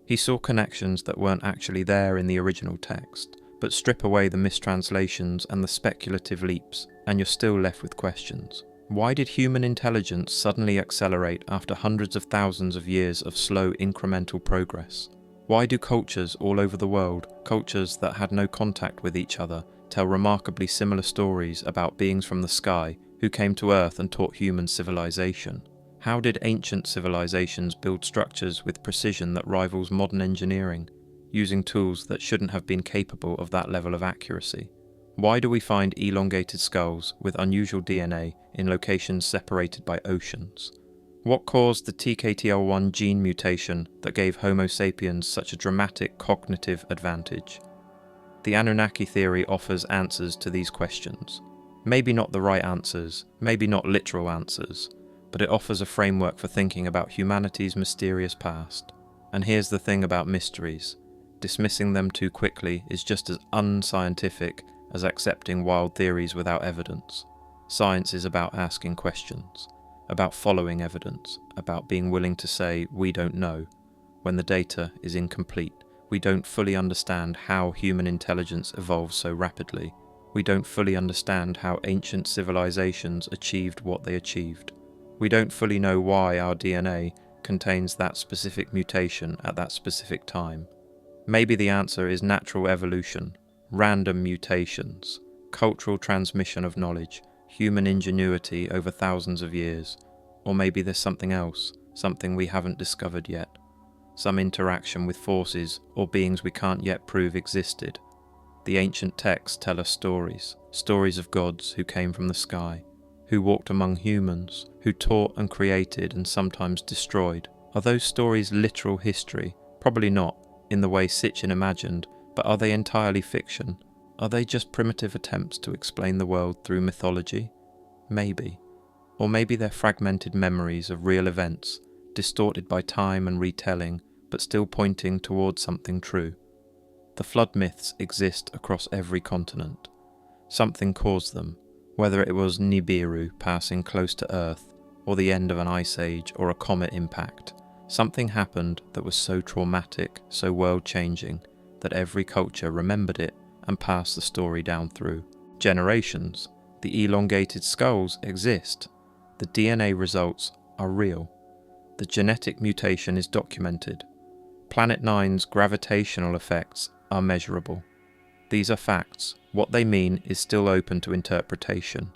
He saw connections that weren't actually there in the original text, but strip away the mistranslations and the speculative leaps, and you're still left with questions. Why did human intelligence suddenly accelerate after hundreds of thousands of years of slow incremental progress? Why do cultures all over the world, cultures that had no contact with each other, tell remarkably similar stories about beings from the sky who came to Earth and taught human civilization? How did ancient civilizations build structures with precision that rivals modern engineering, using tools that shouldn't have been capable of that level of accuracy? Why do we find elongated skulls with unusual DNA in locations separated by oceans? What caused the TKTL1 gene mutation that gave Homo sapiens such a dramatic cognitive advantage? The Anunnaki theory offers answers to these questions. Maybe not the right answers, maybe not literal answers, but it offers a framework for thinking about humanity's mysterious past. And here's the thing about mysteries. dismissing them too quickly is just as unscientific as accepting wild theories without evidence. Science is about asking questions, about following evidence, about being willing to say we don't know when the data is incomplete. We don't fully understand how human intelligence evolved so rapidly. We don't fully understand how ancient civilizations achieved what they achieved. We don't fully know why our DNA contains that specific mutation at that specific time. Maybe the answer is natural evolution, random mutations, cultural transmission of knowledge, human ingenuity over thousands of years. Or maybe there's something else, something we haven't discovered yet. Some interaction with forces or beings we can't yet prove existed. The ancient texts tell us stories, stories of gods who came from the sky, who walked among humans, who taught and created and sometimes destroyed. Are those stories literal history? Probably not, in the way Sitchin imagined, but are they entirely fiction? Are they just primitive attempts to explain the world through mythology? Maybe. Or maybe they're fragmented memories of real events, distorted by time and retelling, but still pointing towards something true. The flood myths exist across every continent. Something caused them, whether it was Nibiru passing close to Earth, or the end of an ice age, or a comet impact. Something happened that was so traumatic, so world-changing, that every culture remembered it and passed the story down through generations. The elongated skulls exist. The DNA results are real. The genetic mutation is documented. Planet Nine's gravitational effects are measurable. These are facts. What they mean is still open to interpretation.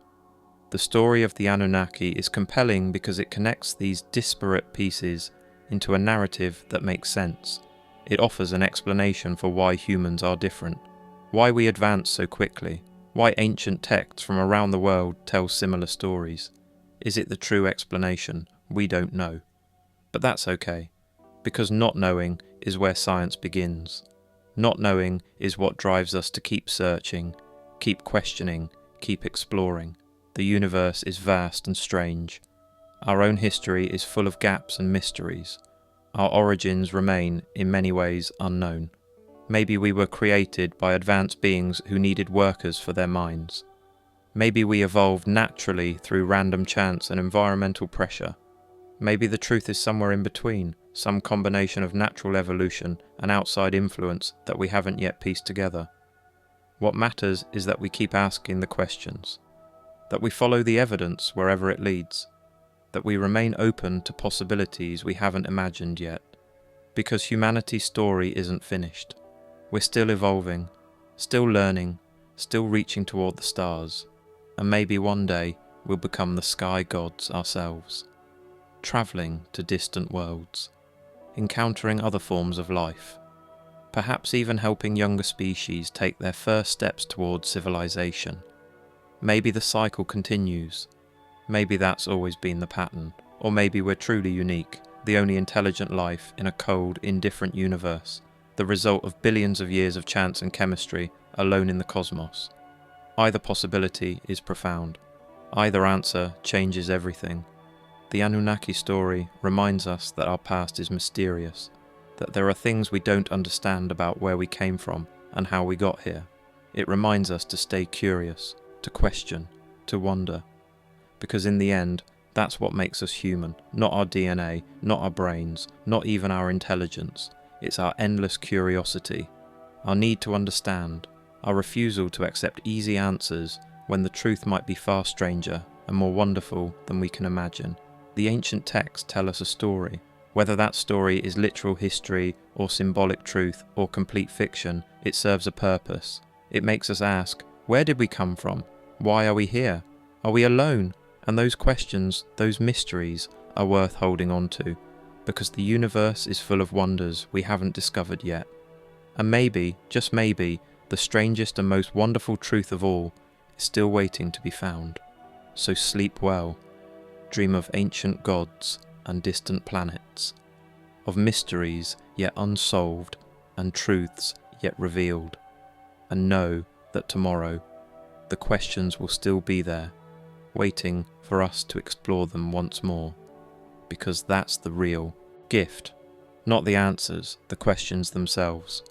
The story of the Annunaki is compelling because it connects these disparate pieces into a narrative that makes sense. It offers an explanation for why humans are different, why we advance so quickly, why ancient texts from around the world tell similar stories. Is it the true explanation? We don't know. But that's okay, because not knowing is where science begins. Not knowing is what drives us to keep searching, keep questioning, keep exploring. The universe is vast and strange. Our own history is full of gaps and mysteries. Our origins remain, in many ways, unknown. Maybe we were created by advanced beings who needed workers for their minds. Maybe we evolved naturally through random chance and environmental pressure. Maybe the truth is somewhere in between, some combination of natural evolution and outside influence that we haven't yet pieced together. What matters is that we keep asking the questions, that we follow the evidence wherever it leads, that we remain open to possibilities we haven't imagined yet, because humanity's story isn't finished. We're still evolving, still learning, still reaching toward the stars, and maybe one day we'll become the sky gods ourselves, travelling to distant worlds, encountering other forms of life, perhaps even helping younger species take their first steps towards civilization. Maybe the cycle continues. Maybe that's always been the pattern. Or maybe we're truly unique, the only intelligent life in a cold, indifferent universe, the result of billions of years of chance and chemistry alone in the cosmos. Either possibility is profound. Either answer changes everything. The Annunaki story reminds us that our past is mysterious, that there are things we don't understand about where we came from and how we got here. It reminds us to stay curious, to question, to wonder. Because in the end, that's what makes us human, not our DNA, not our brains, not even our intelligence. It's our endless curiosity, our need to understand, our refusal to accept easy answers when the truth might be far stranger and more wonderful than we can imagine. The ancient texts tell us a story. Whether that story is literal history or symbolic truth or complete fiction, it serves a purpose. It makes us ask, where did we come from? Why are we here? Are we alone? And those questions, those mysteries, are worth holding on to, because the universe is full of wonders we haven't discovered yet. And maybe, just maybe, the strangest and most wonderful truth of all is still waiting to be found. So sleep well. Dream of ancient gods and distant planets, of mysteries yet unsolved and truths yet revealed, and know that tomorrow the questions will still be there, waiting for us to explore them once more, because that's the real gift, not the answers, the questions themselves.